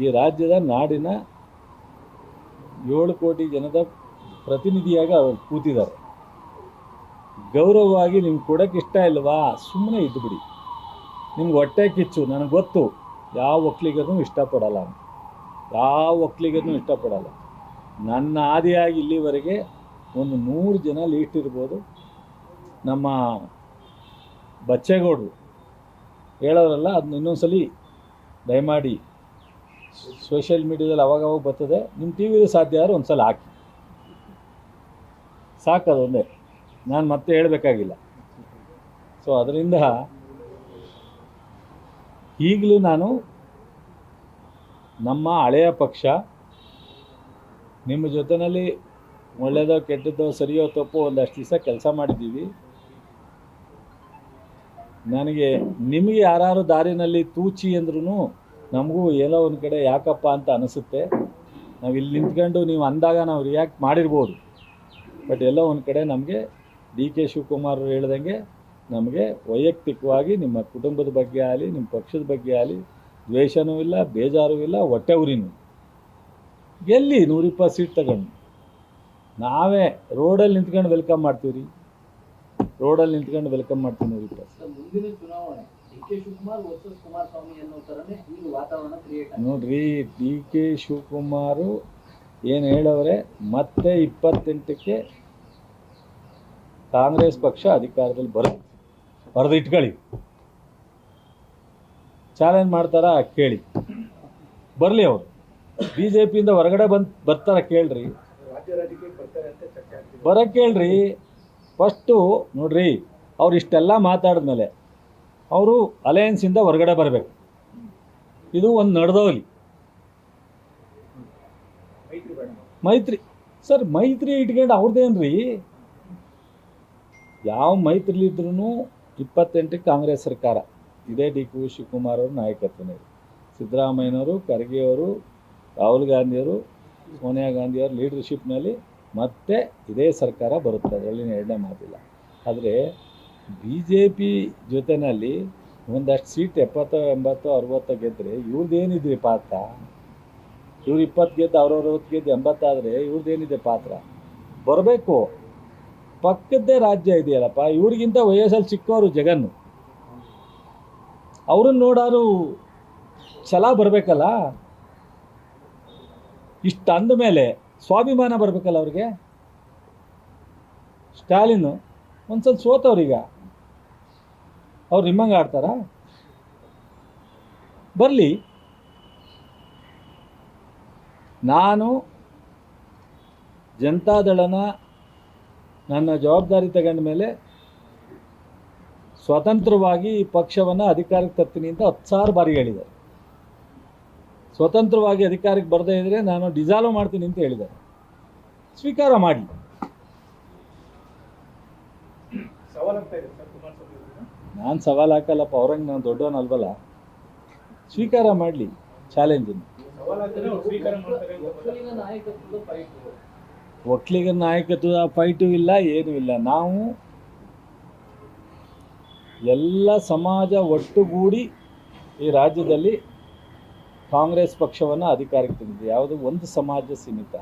ಈ ರಾಜ್ಯದ ನಾಡಿನ 7 ಕೋಟಿ ಜನದ ಪ್ರತಿನಿಧಿಯಾಗಿ ಅವ್ರು ಕೂತಿದ್ದಾರೆ. ಗೌರವವಾಗಿ ನಿಮ್ಗೆ ಕೊಡೋಕ್ಕೆ ಇಷ್ಟ ಇಲ್ವಾ? ಸುಮ್ಮನೆ ಇದ್ದುಬಿಡಿ. ನಿಮ್ಗೆ ಹೊಟ್ಟೆ ಕಿಚ್ಚು ನನಗೆ ಗೊತ್ತು. ಯಾವ ಒಕ್ಕಲಿಗರನ್ನೂ ಇಷ್ಟಪಡಲ್ಲ, ಇಷ್ಟಪಡಲ್ಲ. ನನ್ನ ಆದಿಯಾಗಿ ಇಲ್ಲಿವರೆಗೆ ಒಂದು 100 ಜನ ಲೀಸ್ಟ್ ಇರ್ಬೋದು. ನಮ್ಮ ಬಚ್ಚೇಗೌಡರು ಹೇಳೋರಲ್ಲ, ಅದನ್ನ ಇನ್ನೊಂದ್ಸಲಿ ದಯಮಾಡಿ ಸೋಷಿಯಲ್ ಮೀಡಿಯಾದಲ್ಲಿ ಅವಾಗವಾಗ ಬರ್ತದೆ, ನಿಮ್ಮ ಟಿ ವಿದು ಸಾಧ್ಯ ಆದ್ರೆ ಒಂದು ಸಲ ಹಾಕಿ ಸಾಕದೊಂದೇ, ನಾನು ಮತ್ತೆ ಹೇಳಬೇಕಾಗಿಲ್ಲ. ಸೊ ಅದರಿಂದ ಈಗಲೂ ನಾನು ನಮ್ಮ ಹಳೆಯ ಪಕ್ಷ ನಿಮ್ಮ ಜೊತೆಯಲ್ಲಿ ಒಳ್ಳೆಯದೋ ಕೆಟ್ಟದ್ದೋ ಸರಿಯೋ ತಪ್ಪೋ ಒಂದಷ್ಟು ದಿವಸ ಕೆಲಸ ಮಾಡಿದ್ದೀವಿ. ನನಗೆ ನಿಮಗೆ ಯಾರು ದಾರಿನಲ್ಲಿ ತೂಚಿ ಅಂದ್ರೂ ನಮಗೂ ಏನೋ ಒಂದು ಕಡೆ ಯಾಕಪ್ಪ ಅಂತ ಅನಿಸುತ್ತೆ. ನಾವು ಇಲ್ಲಿ ನಿಂತ್ಕೊಂಡು ನೀವು ಅಂದಾಗ ನಾವು ರಿಯಾಕ್ಟ್ ಮಾಡಿರ್ಬೋದು. ಬಟ್ ಎಲ್ಲೋ ಒಂದು ಕಡೆ ನಮಗೆ ಡಿ ಕೆ ಶಿವಕುಮಾರ್ ಹೇಳ್ದಂಗೆ ನಮಗೆ ವೈಯಕ್ತಿಕವಾಗಿ ನಿಮ್ಮ ಕುಟುಂಬದ ಬಗ್ಗೆ ಆಗಲಿ ನಿಮ್ಮ ಪಕ್ಷದ ಬಗ್ಗೆ ಆಗಲಿ ದ್ವೇಷವೂ ಇಲ್ಲ, ಬೇಜಾರೂ ಇಲ್ಲ, ಹೊಟ್ಟೆ ಉರಿನೂ. ಗೆಲ್ಲಿ 120 ಸೀಟ್ ತಗೊಂಡು ನಾವೇ ರೋಡಲ್ಲಿ ನಿಂತ್ಕೊಂಡು ವೆಲ್ಕಮ್ ಮಾಡ್ತೀವಿ ರೀ. ರೋಡಲ್ಲಿ ನಿಂತ್ಕೊಂಡು ವೆಲ್ಕಮ್ ಮಾಡ್ತೀವಿ 120. ಮುಂದಿನ ಚುನಾವಣೆ D K Shivakumar versus Kumaraswamy ಅನ್ನೋ ಥರನೇ ಈಗ ವಾತಾವರಣ ಕ್ರಿಯೇಟ್ ಆಗಿದೆ. ನೋಡ್ರಿ, ಡಿ ಕೆ ಶಿವಕುಮಾರು ಏನು ಹೇಳವ್ರೆ, ಮತ್ತೆ 28ಕ್ಕೆ ಕಾಂಗ್ರೆಸ್ ಪಕ್ಷ ಅಧಿಕಾರದಲ್ಲಿ ಬರೆದು ಇಟ್ಕೊಳ್ಳಿ. ಚಾಲೆಂಜ್ ಮಾಡ್ತಾರ ಕೇಳಿ, ಬರಲಿ. ಅವರು ಬಿ ಜೆ ಪಿಯಿಂದ ಹೊರಗಡೆ ಬರ್ತಾರ ಕೇಳ್ರಿ, ಬರೋಕ್ಕೆ ಕೇಳ್ರಿ. ಫಸ್ಟು ನೋಡ್ರಿ, ಅವ್ರು ಇಷ್ಟೆಲ್ಲ ಮಾತಾಡಿದ್ಮೇಲೆ ಅವರು ಅಲಯನ್ಸಿಂದ ಹೊರಗಡೆ ಬರಬೇಕು. ಇದು ಒಂದು ನಡೆದೋಲಿ ಮೈತ್ರಿ. ಸರ್, ಮೈತ್ರಿ ಇಟ್ಕೊಂಡು ಅವ್ರದ್ದೇನ್ರಿ, ಯಾವ ಮೈತ್ರಿಲಿದ್ರೂ 28ಕ್ಕೆ ಕಾಂಗ್ರೆಸ್ ಸರ್ಕಾರ ಇದೇ ಡಿ ಕೆ ಶಿವಕುಮಾರ್ ಅವ್ರ ನಾಯಕತ್ವನೇ. ಸಿದ್ದರಾಮಯ್ಯನವರು, ಖರ್ಗೆಯವರು, ರಾಹುಲ್ ಗಾಂಧಿಯವರು, ಸೋನಿಯಾ ಗಾಂಧಿಯವರ ಲೀಡರ್ಶಿಪ್ನಲ್ಲಿ ಮತ್ತೆ ಇದೇ ಸರ್ಕಾರ ಬರುತ್ತೆ, ಅದರಲ್ಲಿ ಎರಡನೇ ಮಾತಿಲ್ಲ. ಆದರೆ ಬಿ ಜೆ ಪಿ ಜೊತೆಯಲ್ಲಿ ಒಂದಷ್ಟು ಸೀಟ್ 70, 80, 60 ಗೆದ್ದರೆ ಇವ್ರದ್ದೇನಿದೆ ಪಾತ್ರ? ಇವ್ರು 20 ಗೆದ್ದು ಅವ್ರ 60 ಗೆದ್ದು 80 ಆದರೆ ಇವ್ರದ್ದೇನಿದೆ ಪಾತ್ರ? ಬರಬೇಕು. ಪಕ್ಕದ್ದೇ ರಾಜ್ಯ ಇದೆಯಲ್ಲಪ್ಪ, ಇವ್ರಿಗಿಂತ ವಯಸ್ಸಲ್ಲಿ ಚಿಕ್ಕವರು ಜಗನ್ನು, ಅವ್ರನ್ನ ನೋಡಾರು ಛಲ ಬರಬೇಕಲ್ಲ. ಇಷ್ಟು ಅಂದಮೇಲೆ ಸ್ವಾಭಿಮಾನ ಬರಬೇಕಲ್ಲ ಅವ್ರಿಗೆ. ಸ್ಟಾಲಿನ್ ಒಂದ್ಸಲ ಸೋತವ್ರೀಗ, ಅವ್ರು ನಿಮ್ಮಂಗೆ ಆಡ್ತಾರ? ಬರಲಿ. ನಾನು ಜನತಾದಳನ ನನ್ನ ಜವಾಬ್ದಾರಿ ತಗೊಂಡ ಮೇಲೆ ಸ್ವತಂತ್ರವಾಗಿ ಈ ಪಕ್ಷವನ್ನು ಅಧಿಕಾರಕ್ಕೆ ತರ್ತೀನಿ ಅಂತ 10,000 ಬಾರಿ ಹೇಳಿದ್ದಾರೆ. ಸ್ವತಂತ್ರವಾಗಿ ಅಧಿಕಾರಕ್ಕೆ ಬರದೇ ಇದ್ದರೆ ನಾನು ಡಿಸಾಲ್ವ್ ಮಾಡ್ತೀನಿ ಅಂತ ಹೇಳಿದ್ದಾರೆ. ಸ್ವೀಕಾರ ಮಾಡಿ. ನಾನು ಸವಾಲು ಹಾಕಲ್ಲಪ್ಪ, ಅವ್ರಂಗೆ ನಾನು ದೊಡ್ಡವನಲ್ವಲ್ಲ. ಸ್ವೀಕಾರ ಮಾಡಲಿ ಚಾಲೆಂಜನ್ನು. ಒಕ್ಕಲಿಗ ನಾಯಕತ್ವದ ಫೈಟು ಇಲ್ಲ, ಏನೂ ಇಲ್ಲ. ನಾವು ಎಲ್ಲ ಸಮಾಜ ಒಟ್ಟುಗೂಡಿ ಈ ರಾಜ್ಯದಲ್ಲಿ ಕಾಂಗ್ರೆಸ್ ಪಕ್ಷವನ್ನು ಅಧಿಕಾರಕ್ಕೆ ತಂದಿದೆ. ಯಾವುದು ಒಂದು ಸಮಾಜ ಸೀಮಿತ.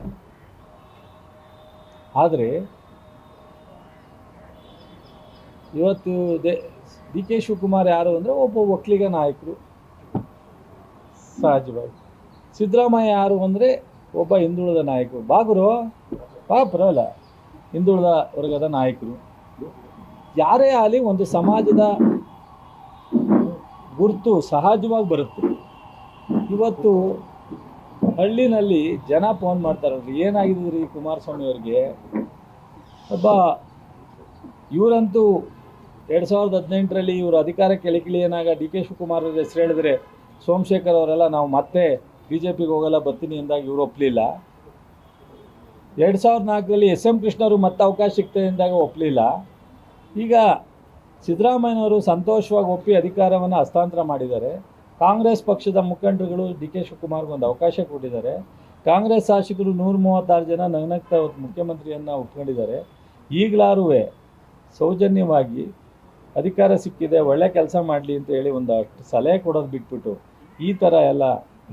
ಆದರೆ ಇವತ್ತು ಡಿ ಕೆ ಶಿವಕುಮಾರ್ ಯಾರು ಅಂದರೆ ಒಬ್ಬ ಒಕ್ಕಲಿಗ ನಾಯಕರು ಸಹಜವಾಗಿ. ಸಿದ್ದರಾಮಯ್ಯ ಯಾರು ಅಂದರೆ ಒಬ್ಬ ಹಿಂದುಳಿದ ನಾಯಕರು. ಬಾಗುರು ಪರವಾಗಿಲ್ಲ, ಹಿಂದುಳಿದ ವರ್ಗದ ನಾಯಕರು. ಯಾರೇ ಆಗಲಿ ಒಂದು ಸಮಾಜದ ಗುರುತು ಸಹಜವಾಗಿ ಬರುತ್ತೆ. ಇವತ್ತು ಹಳ್ಳಿನಲ್ಲಿ ಜನ ಫೋನ್ ಮಾಡ್ತಾರಲ್ರಿ, ಏನಾಗಿದ್ರಿ ಕುಮಾರಸ್ವಾಮಿ ಅವ್ರಿಗೆ? ಒಬ್ಬ ಇವರಂತೂ 2018ರಲ್ಲಿ ಇವರು ಅಧಿಕಾರಕ್ಕೆ ಎಳಿಕಿಳಿ ಏನಾಗ ಡಿ ಕೆ ಶಿವಕುಮಾರ್ ಅವ್ರ ಹೆಸರು ಹೇಳಿದ್ರೆ ಸೋಮಶೇಖರ್ ಅವರೆಲ್ಲ ನಾವು ಮತ್ತೆ ಬಿ ಜೆ ಪಿಗೆ ಹೋಗಲ್ಲ ಬರ್ತೀನಿ ಎಂದಾಗ ಇವರು ಒಪ್ಪಲಿಲ್ಲ. 2004ರಲ್ಲಿ SM ಕೃಷ್ಣವರು ಮತ್ತೆ ಅವಕಾಶ ಸಿಗ್ತದೆ ಎಂದಾಗ ಒಪ್ಪಲಿಲ್ಲ. ಈಗ ಸಿದ್ದರಾಮಯ್ಯನವರು ಸಂತೋಷವಾಗಿ ಒಪ್ಪಿ ಅಧಿಕಾರವನ್ನು ಹಸ್ತಾಂತರ ಮಾಡಿದ್ದಾರೆ. ಕಾಂಗ್ರೆಸ್ ಪಕ್ಷದ ಮುಖಂಡರುಗಳು ಡಿ ಕೆ ಶಿವಕುಮಾರ್ಗೆ ಒಂದು ಅವಕಾಶ ಕೊಟ್ಟಿದ್ದಾರೆ. ಕಾಂಗ್ರೆಸ್ ಶಾಸಕರು 136 ಜನ ನಗ್ನಗ್ತಾ ಮುಖ್ಯಮಂತ್ರಿಯನ್ನು ಒಪ್ಕೊಂಡಿದ್ದಾರೆ. ಈಗಲಾರೂ ಸೌಜನ್ಯವಾಗಿ ಅಧಿಕಾರ ಸಿಕ್ಕಿದೆ, ಒಳ್ಳೆ ಕೆಲಸ ಮಾಡಲಿ ಅಂತ ಹೇಳಿ ಒಂದಷ್ಟು ಸಲಹೆ ಕೊಡೋದು ಬಿಟ್ಬಿಟ್ಟು ಈ ಥರ ಎಲ್ಲ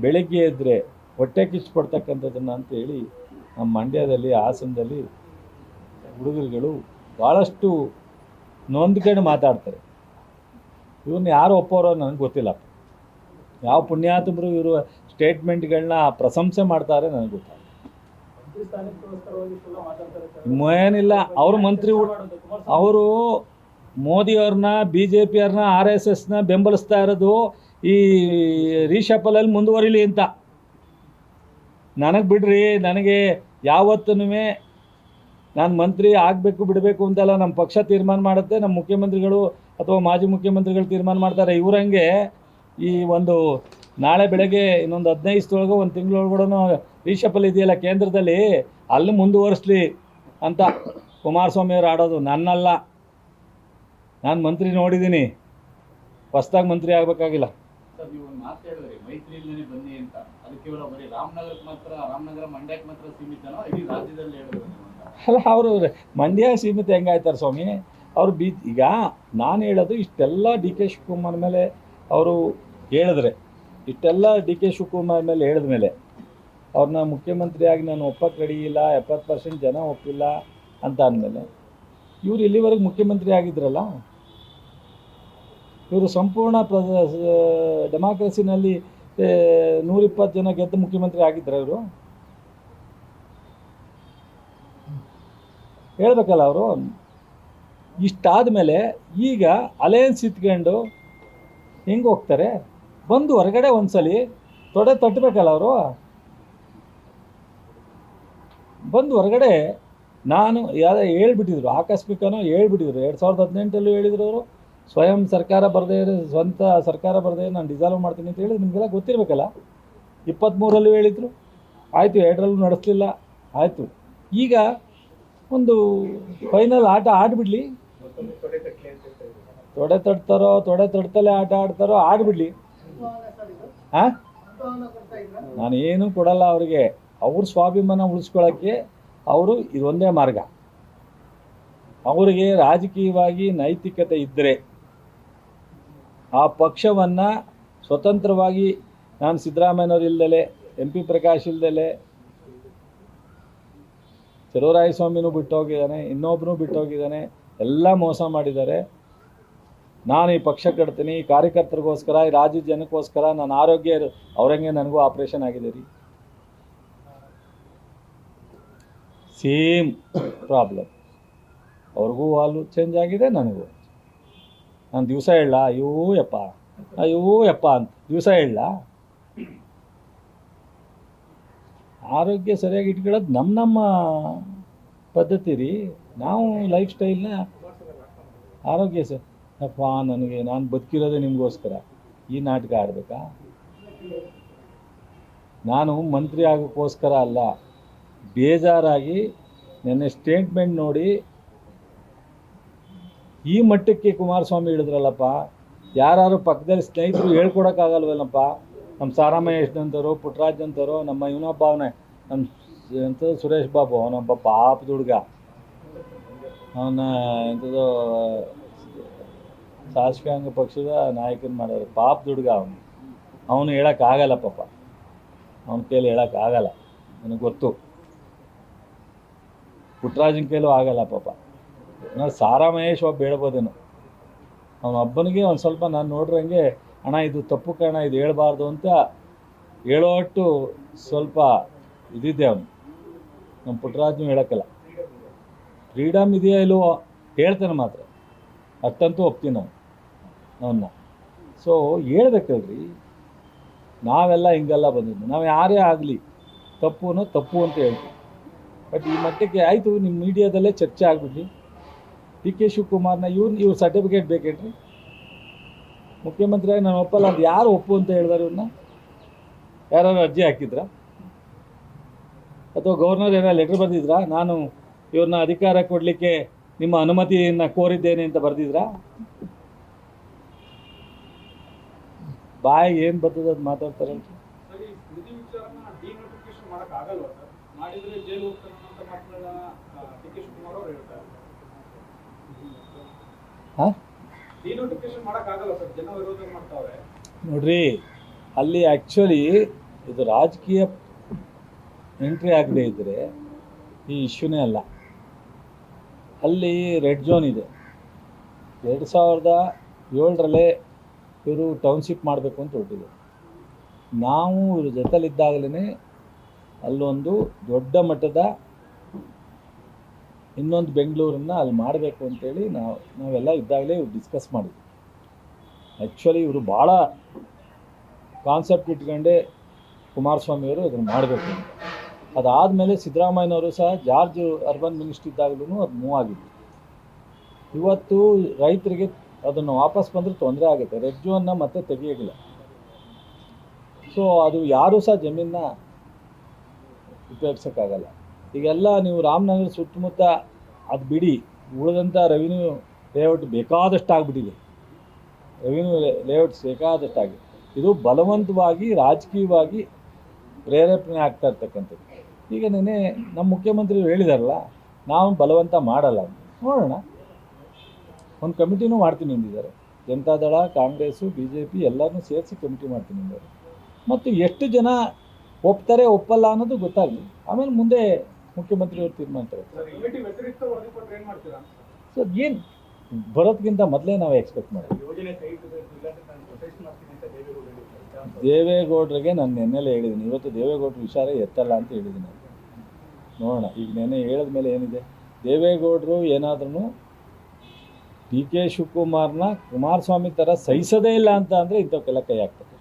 ಬೆಳಗ್ಗೆ ಇದ್ದರೆ ಹೊಟ್ಟೆ ಕಿಚ್ಚು ಪಡ್ತಕ್ಕಂಥದ್ದನ್ನು ಅಂತೇಳಿ ನಮ್ಮ ಮಂಡ್ಯದಲ್ಲಿ, ಹಾಸನದಲ್ಲಿ ಹುಡುಗರುಗಳು ಭಾಳಷ್ಟು ನೊಂದ್ಕೊಂಡು ಮಾತಾಡ್ತಾರೆ. ಇವ್ರನ್ನ ಯಾರು ಒಪ್ಪೋರೋ ನನಗೆ ಗೊತ್ತಿಲ್ಲ. ಯಾವ ಪುಣ್ಯಾತ್ಮರು ಇವರು ಸ್ಟೇಟ್ಮೆಂಟ್ಗಳನ್ನ ಪ್ರಶಂಸೆ ಮಾಡ್ತಾರೆ ನನಗೆ ಗೊತ್ತಾಗ. ಏನಿಲ್ಲ, ಅವರು ಮಂತ್ರಿ, ಅವರು ಮೋದಿಯವ್ರನ್ನ, BJP ಅವ್ರನ್ನ, RSSನ ಬೆಂಬಲಿಸ್ತಾ ಇರೋದು ಈ ರೀಶಫಲಲ್ಲಿ ಮುಂದುವರಿಲಿ ಅಂತ. ನನಗೆ ಬಿಡ್ರಿ, ನನಗೆ ಯಾವತ್ತೂ ನಾನು ಮಂತ್ರಿ ಆಗಬೇಕು ಬಿಡಬೇಕು ಅಂತೆಲ್ಲ ನಮ್ಮ ಪಕ್ಷ ತೀರ್ಮಾನ ಮಾಡುತ್ತೆ. ನಮ್ಮ ಮುಖ್ಯಮಂತ್ರಿಗಳು ಅಥವಾ ಮಾಜಿ ಮುಖ್ಯಮಂತ್ರಿಗಳು ತೀರ್ಮಾನ ಮಾಡ್ತಾರೆ. ಇವರಂಗೆ ಈ ಒಂದು ನಾಳೆ ಬೆಳಗ್ಗೆ ಇನ್ನೊಂದು 15 ದಿವಸದೊಳಗೆ ಒಂದು ತಿಂಗಳೊಳಗಡೆ ರೀಶಫಲ್ ಇದೆಯಲ್ಲ ಕೇಂದ್ರದಲ್ಲಿ, ಅಲ್ಲಿ ಮುಂದುವರಿಸ್ಲಿ ಅಂತ ಕುಮಾರಸ್ವಾಮಿ ಅವರು ಆಡೋದು. ನನ್ನಲ್ಲ, ನಾನು ಮಂತ್ರಿ ನೋಡಿದ್ದೀನಿ, ಹೊಸ್ದಾಗಿ ಮಂತ್ರಿ ಆಗಬೇಕಾಗಿಲ್ಲ. ಸರ್, ನೀವು ಒಂದು ಮಾತು ಹೇಳಿದ್ರಿ ಮೈತ್ರಿಯಿಂದನೇ ಬನ್ನಿ ಅಂತ. ಅದು ಕೇವಲ ಬರೀ ರಾಮನಗರಕ್ಕೆ ಮಾತ್ರ, ರಾಮನಗರ ಮಂಡ್ಯಕ್ಕೆ ಮಾತ್ರ ಸೀಮಿತನೋ ಇಡೀ ರಾಜ್ಯದಲ್ಲಿ ಹೇಳಿದ್ರು ಅಂತ? ಅಲ್ಲ, ಅವರು ಮಂಡ್ಯ ಸೀಮಿತ ಹೆಂಗಾಯ್ತಾರೆ ಸ್ವಾಮಿ? ಅವರು ಈಗ ನಾನು ಹೇಳೋದು ಇಷ್ಟೆಲ್ಲ ಡಿ ಕೆ ಶಿವಕುಮಾರ್ ಮೇಲೆ ಅವರು ಹೇಳಿದ್ರೆ, ಇಷ್ಟೆಲ್ಲ ಡಿ ಕೆ ಶಿವಕುಮಾರ್ ಮೇಲೆ ಹೇಳಿದ ಮೇಲೆ ಅವ್ರನ್ನ ಮುಖ್ಯಮಂತ್ರಿಯಾಗಿ ನಾನು ಒಪ್ಪಕ್ಕೆ ರೆಡಿ ಇಲ್ಲ, 70% ಜನ ಒಪ್ಪಿಲ್ಲ ಅಂತ ಅಂದಮೇಲೆ ಇವರು ಇಲ್ಲಿವರೆಗೆ ಮುಖ್ಯಮಂತ್ರಿ ಆಗಿದ್ರಲ್ಲ, ಇವರು ಸಂಪೂರ್ಣ ಡೆಮಾಕ್ರಸಿನಲ್ಲಿ 120 ಜನ ಗೆದ್ದು ಮುಖ್ಯಮಂತ್ರಿ ಆಗಿದ್ರು. ಇವರು ಹೇಳ್ಬೇಕಲ್ಲ ಅವರು. ಇಷ್ಟಾದ ಮೇಲೆ ಈಗ ಅಲಯನ್ಸ್ ಇತ್ಕೊಂಡು ಹೆಂಗೆ ಹೋಗ್ತಾರೆ? ಬಂದು ಹೊರಗಡೆ ಒಂದ್ಸಲಿ ತೊಡೆ ತಟ್ಟಬೇಕಲ್ಲ ಅವರು. ಬಂದು ಹೊರಗಡೆ ನಾನು ಹೇಳ್ಬಿಟ್ಟಿದ್ರು, ಆಕಸ್ಮಿಕನೋ ಹೇಳ್ಬಿಟ್ಟಿದ್ರು. 2018 ಹೇಳಿದ್ರು ಅವರು. ಸ್ವಯಂ ಸರ್ಕಾರ ಬರದೇ, ಸ್ವಂತ ಸರ್ಕಾರ ಬರದೇ ನಾನು ಡಿಸಾಲ್ವ್ ಮಾಡ್ತೀನಿ ಅಂತ ಹೇಳಿದ್ರು. ನಿಮಗೆಲ್ಲ ಗೊತ್ತಿರಬೇಕಲ್ಲ. 23ರಲ್ಲೂ ಹೇಳಿದರು, ಆಯಿತು. 2ರಲ್ಲೂ ನಡೆಸಲಿಲ್ಲ, ಆಯಿತು. ಈಗ ಒಂದು ಫೈನಲ್ ಆಟ ಆಡಿಬಿಡ್ಲಿ. ತೊಡೆ ತಡ್ತಾರೋ ತೊಡೆ ತಡ್ತಲೇ ಆಟ ಆಡ್ತಾರೋ ಆಡಿಬಿಡ್ಲಿ. ಹಾಂ, ನಾನೇನು ಕೊಡಲ್ಲ ಅವರಿಗೆ. ಅವ್ರ ಸ್ವಾಭಿಮಾನ ಉಳಿಸ್ಕೊಳ್ಳೋಕ್ಕೆ ಅವರು ಇದೊಂದೇ ಮಾರ್ಗ. ಅವರಿಗೆ ರಾಜಕೀಯವಾಗಿ ನೈತಿಕತೆ ಇದ್ದರೆ ಆ ಪಕ್ಷವನ್ನು ಸ್ವತಂತ್ರವಾಗಿ, ನಾನು ಸಿದ್ದರಾಮಯ್ಯನವ್ರು ಇಲ್ದಲೆ, MP ಪ್ರಕಾಶ್ ಇಲ್ದಲೆ, ಚಲುವರಾಯಸ್ವಾಮಿನೂ ಬಿಟ್ಟೋಗಿದ್ದಾನೆ, ಇನ್ನೊಬ್ಬನೂ ಬಿಟ್ಟೋಗಿದ್ದಾನೆ, ಎಲ್ಲ ಮೋಸ ಮಾಡಿದ್ದಾರೆ. ನಾನು ಈ ಪಕ್ಷ ಕಟ್ತೀನಿ, ಈ ಕಾರ್ಯಕರ್ತರಿಗೋಸ್ಕರ, ಈ ರಾಜ್ಯದ ಜನಕ್ಕೋಸ್ಕರ. ನನ್ನ ಆರೋಗ್ಯ ಅವ್ರಂಗೆ ನನಗೂ ಆಪ್ರೇಷನ್ ಆಗಿದೆ ರೀ. Same problem. ಅವ್ರಿಗೂ ಹಾಲು ಚೇಂಜ್ ಆಗಿದೆ, ನನಗೂ. ನಾನು ದಿವಸ ಹೇಳ ಅಯ್ಯೋ ಯಪ್ಪ ಅಂತ ದಿವಸ ಹೇಳ. ಆರೋಗ್ಯ ಸರಿಯಾಗಿ ಇಟ್ಕೊಳ್ಳೋದು ನಮ್ಮ ಪದ್ಧತಿ ರೀ. ನಾವು ಲೈಫ್ ಸ್ಟೈಲ್ನ ಆರೋಗ್ಯ ಅಪ್ಪ, ನಾನು ಬದುಕಿರೋದೇ ನಿಮಗೋಸ್ಕರ. ಈ ನಾಟಕ ಆಡಬೇಕಾ? ನಾನು ಮಂತ್ರಿ ಆಗೋಕ್ಕೋಸ್ಕರ ಅಲ್ಲ, ಬೇಜಾರಾಗಿ ನೆನ್ನೆ ಸ್ಟೇಟ್ಮೆಂಟ್ ನೋಡಿ ಈ ಮಟ್ಟಕ್ಕೆ ಕುಮಾರಸ್ವಾಮಿ ಹೇಳಿದ್ರಲ್ಲಪ್ಪ. ಯಾರು ಪಕ್ಕದಲ್ಲಿ ಸ್ನೇಹಿತರು ಹೇಳ್ಕೊಡೋಕ್ಕಾಗಲ್ವಲ್ಲಪ್ಪ. ನಮ್ಮ ಸಾರಾಮಹೇಶ್ನಂತರು, ಪುಟ್ಟರಾಜ್ ಅಂತರು, ನಮ್ಮ ಇವನೊಬ್ಬ ಅವನೇ, ನಮ್ಮ ಎಂಥದ್ದು ಸುರೇಶ್ ಬಾಬು, ಅವನೊಬ್ಬ ಪಾಪದ ಹುಡುಗ. ಅವನ ಎಂಥದ್ದು ಶಾಸಕಾಂಗ ಪಕ್ಷದ ನಾಯಕನ ಮಾಡೋರು, ಪಾಪದ ಹುಡುಗ ಅವನು ಹೇಳೋಕ್ಕಾಗಲ್ಲ ಪಾಪ. ಅವನ ಕೈಲಿ ಹೇಳೋಕ್ಕಾಗಲ್ಲ, ನನಗೆ ಗೊತ್ತು. ಪುಟ್ಟರಾಜನ ಕೈಲೂ ಆಗಲ್ಲ ಪಾಪ. ನಾನು ಸಾರಾಮಹೇಶ್ ಒಬ್ಬ ಹೇಳ್ಬೋದೇನು, ಅವನ ಒಬ್ಬನಿಗೆ ಒಂದು ಸ್ವಲ್ಪ ನಾನು ನೋಡ್ರಂಗೆ, ಅಣ್ಣ ಇದು ತಪ್ಪು ಕಾರಣ, ಇದು ಹೇಳ್ಬಾರ್ದು ಅಂತ ಹೇಳೋಟ್ಟು ಸ್ವಲ್ಪ ಇದಿದೆ ಅವನು. ನಮ್ಮ ಪುಟ್ಟರಾಜನು ಹೇಳೋಕ್ಕಲ್ಲ. ಫ್ರೀಡಮ್ ಇದೆಯಾ ಇಲ್ವೋ ಹೇಳ್ತಾನೆ ಮಾತ್ರ, ಅಷ್ಟಂತೂ ಒಪ್ತೀನಿ ನಾವು ಅವನ್ನ. ಸೊ ಹೇಳ್ಬೇಕಲ್ರಿ, ನಾವೆಲ್ಲ ಹಿಂಗೆಲ್ಲ ಬಂದಿದ್ದು. ನಾವು ಯಾರೇ ಆಗಲಿ ತಪ್ಪು ಅಂತ ಹೇಳ್ತೀವಿ. ಬಟ್ ಈ ಮಟ್ಟಕ್ಕೆ ಆಯಿತು, ನಿಮ್ಮ ಮೀಡಿಯಾದಲ್ಲೇ ಚರ್ಚೆ ಆಗಿಬಿಡ್ಲಿ. ಡಿ ಕೆ ಶಿವಕುಮಾರ್ನ ಇವ್ರ ಸರ್ಟಿಫಿಕೇಟ್ ಬೇಕೇನ್ರಿ? ಮುಖ್ಯಮಂತ್ರಿಯಾಗಿ ನಾನು ಒಪ್ಪಲ್ಲ ಅಂತ ಯಾರು ಒಪ್ಪು ಅಂತ ಹೇಳಿದಾರೆ? ಇವ್ರನ್ನ ಯಾರು ಅರ್ಜಿ ಹಾಕಿದ್ರಾ? ಅಥವಾ ಗವರ್ನರ್ ಏನೋ ಲೆಟ್ರ್ ಬರೆದಿದ್ರಾ, ನಾನು ಇವ್ರನ್ನ ಅಧಿಕಾರ ಕೊಡಲಿಕ್ಕೆ ನಿಮ್ಮ ಅನುಮತಿಯನ್ನು ಕೋರಿದ್ದೇನೆ ಅಂತ ಬರೆದಿದ್ರಾ? ಬಾಯಿಗೆ ಏನು ಬರ್ತದೆ ಅದು ಮಾತಾಡ್ತಾರೆ. ನೋಡ್ರಿ, ಅಲ್ಲಿ ಆ್ಯಕ್ಚುಲಿ ಇದು ರಾಜಕೀಯ ಎಂಟ್ರಿ ಆಗದೆ ಇದ್ದರೆ ಈ ಇಶ್ಯೂನೇ ಅಲ್ಲ. ಅಲ್ಲಿ ರೆಡ್ ಝೋನ್ ಇದೆ. 2007ರಲ್ಲೇ ಇವರು ಟೌನ್ಶಿಪ್ ಮಾಡಬೇಕು ಅಂತ ಹೊರಟಿದೆ. ನಾವು ಇವ್ರ ಜೊತೆಲಿದ್ದಾಗಲೇ ಅಲ್ಲೊಂದು ದೊಡ್ಡ ಮಟ್ಟದ ಇನ್ನೊಂದು ಬೆಂಗಳೂರನ್ನು ಅಲ್ಲಿ ಮಾಡಬೇಕು ಅಂತೇಳಿ ನಾವೆಲ್ಲ ಇದ್ದಾಗಲೇ ಇವ್ರು ಡಿಸ್ಕಸ್ ಮಾಡಿದ್ವಿ. ಆ್ಯಕ್ಚುಲಿ ಇವರು ಭಾಳ ಕಾನ್ಸೆಪ್ಟ್ ಇಟ್ಕೊಂಡೆ ಕುಮಾರಸ್ವಾಮಿಯವರು ಇದನ್ನು ಮಾಡಬೇಕು ಅಂತ. ಅದಾದಮೇಲೆ ಸಿದ್ದರಾಮಯ್ಯನವರು ಸಹ ಜಾರ್ಜ್ ಅರ್ಬನ್ ಮಿನಿಸ್ಟ್ರಿ ಇದ್ದಾಗಲೂ ಅದು ಮೂವ್ ಆಗಿತ್ತು. ಇವತ್ತು ರೈತರಿಗೆ ಅದನ್ನು ವಾಪಸ್ ಬಂದರೆ ತೊಂದರೆ ಆಗುತ್ತೆ. ರೆಡ್ ಝೋನ್ನ ಮತ್ತೆ ತೆಗಿಯೋಗಿಲ್ಲ. ಸೊ ಅದು ಯಾರೂ ಸಹ ಜಮೀನನ್ನ ಉಪಯೋಗಿಸೋಕ್ಕಾಗಲ್ಲ. ಈಗೆಲ್ಲ ನೀವು ರಾಮನಗರ ಸುತ್ತಮುತ್ತ ಅದು ಬಿಡಿ, ಉಳಿದಂಥ ರೆವಿನ್ಯೂ ಲೇಔಟ್ ಬೇಕಾದಷ್ಟು ಆಗಿಬಿಟ್ಟಿದೆ. ರೆವಿನ್ಯೂ ಲೇಔಟ್ಸ್ ಬೇಕಾದಷ್ಟಾಗಿದೆ. ಇದು ಬಲವಂತವಾಗಿ ರಾಜಕೀಯವಾಗಿ ಪ್ರೇರೇಪಣೆ ಆಗ್ತಾ ಇರ್ತಕ್ಕಂಥದ್ದು. ಈಗ ನೆನೆ ನಮ್ಮ ಮುಖ್ಯಮಂತ್ರಿಗಳು ಹೇಳಿದಾರಲ್ಲ, ನಾವು ಬಲವಂತ ಮಾಡಲ್ಲ ಅಂತ. ನೋಡೋಣ, ಒಂದು ಕಮಿಟಿನೂ ಮಾಡ್ತೀನಿ ಅಂದಿದ್ದಾರೆ. ಜನತಾದಳ, ಕಾಂಗ್ರೆಸ್ಸು, BJP ಎಲ್ಲರನ್ನೂ ಸೇರಿಸಿ ಕಮಿಟಿ ಮಾಡ್ತೀನಿ ಅಂದಿದ್ದಾರೆ. ಮತ್ತು ಎಷ್ಟು ಜನ ಒಪ್ತಾರೆ ಒಪ್ಪಲ್ಲ ಅನ್ನೋದು ಗೊತ್ತಾಗಲಿ, ಆಮೇಲೆ ಮುಂದೆ ಮುಖ್ಯಮಂತ್ರಿಯವರು ತೀರ್ಮಾನ ತಗೋತಾರೆ. ಸೊ ಏನು ಬರೋದಕ್ಕಿಂತ ಮೊದಲೇ ನಾವು ಎಕ್ಸ್ಪೆಕ್ಟ್ ಮಾಡ್ತೀವಿ. ದೇವೇಗೌಡರಿಗೆ ನಾನು ನೆನ್ನೆಲೆ ಹೇಳಿದ್ದೀನಿ, ಇವತ್ತು ದೇವೇಗೌಡರ ವಿಚಾರ ಎತ್ತಲ್ಲ ಅಂತ ಹೇಳಿದ್ದೀನಿ. ನೋಡೋಣ, ಈಗ ನೆನ್ನೆ ಹೇಳಿದ ಮೇಲೆ ಏನಿದೆ, ದೇವೇಗೌಡರು ಏನಾದ್ರೂ DK ಶಿವಕುಮಾರ್ನ ಕುಮಾರಸ್ವಾಮಿ ಥರ ಸಹಿಸೋದೇ ಇಲ್ಲ ಅಂತ ಅಂದರೆ ಇಂಥವಕ್ಕೆಲ್ಲ ಕೈ ಹಾಕ್ತಾರೆ.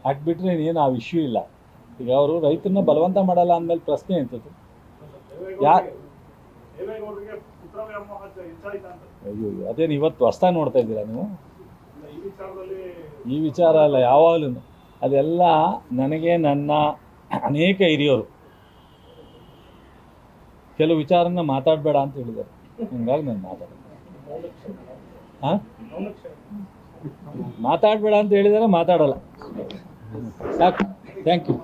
ಹಾಕ್ಬಿಟ್ರೆ ಇನ್ನೇನು ಆ ವಿಷಯ ಇಲ್ಲ. ಈಗ ಅವರು ರೈತರನ್ನ ಬಲವಂತ ಮಾಡಲ್ಲ ಅಂದಮೇಲೆ ಪ್ರಶ್ನೆ ಎಂಥದ್ದು? ಅಯ್ಯೋ, ಅದೇನು ಇವತ್ತು ಹೊಸ್ದಾಗಿ ನೋಡ್ತಾ ಇದ್ದೀರಾ ನೀವು? ಈ ವಿಚಾರ ಅಲ್ಲ, ಯಾವಾಗಲೂ ಅದೆಲ್ಲ ನನಗೆ ನನ್ನ ಅನೇಕ ಹಿರಿಯರು ಕೆಲವು ವಿಚಾರನ ಮಾತಾಡಬೇಡ ಅಂತ ಹೇಳಿದ್ದಾರೆ. ಹಂಗಾಗಿ ನಾನು ಮಾತಾಡಬೇಡ ಅಂತ ಹೇಳಿದರೆ ಮಾತಾಡಲ್ಲ. ಸಾಕು, ಥ್ಯಾಂಕ್ ಯು.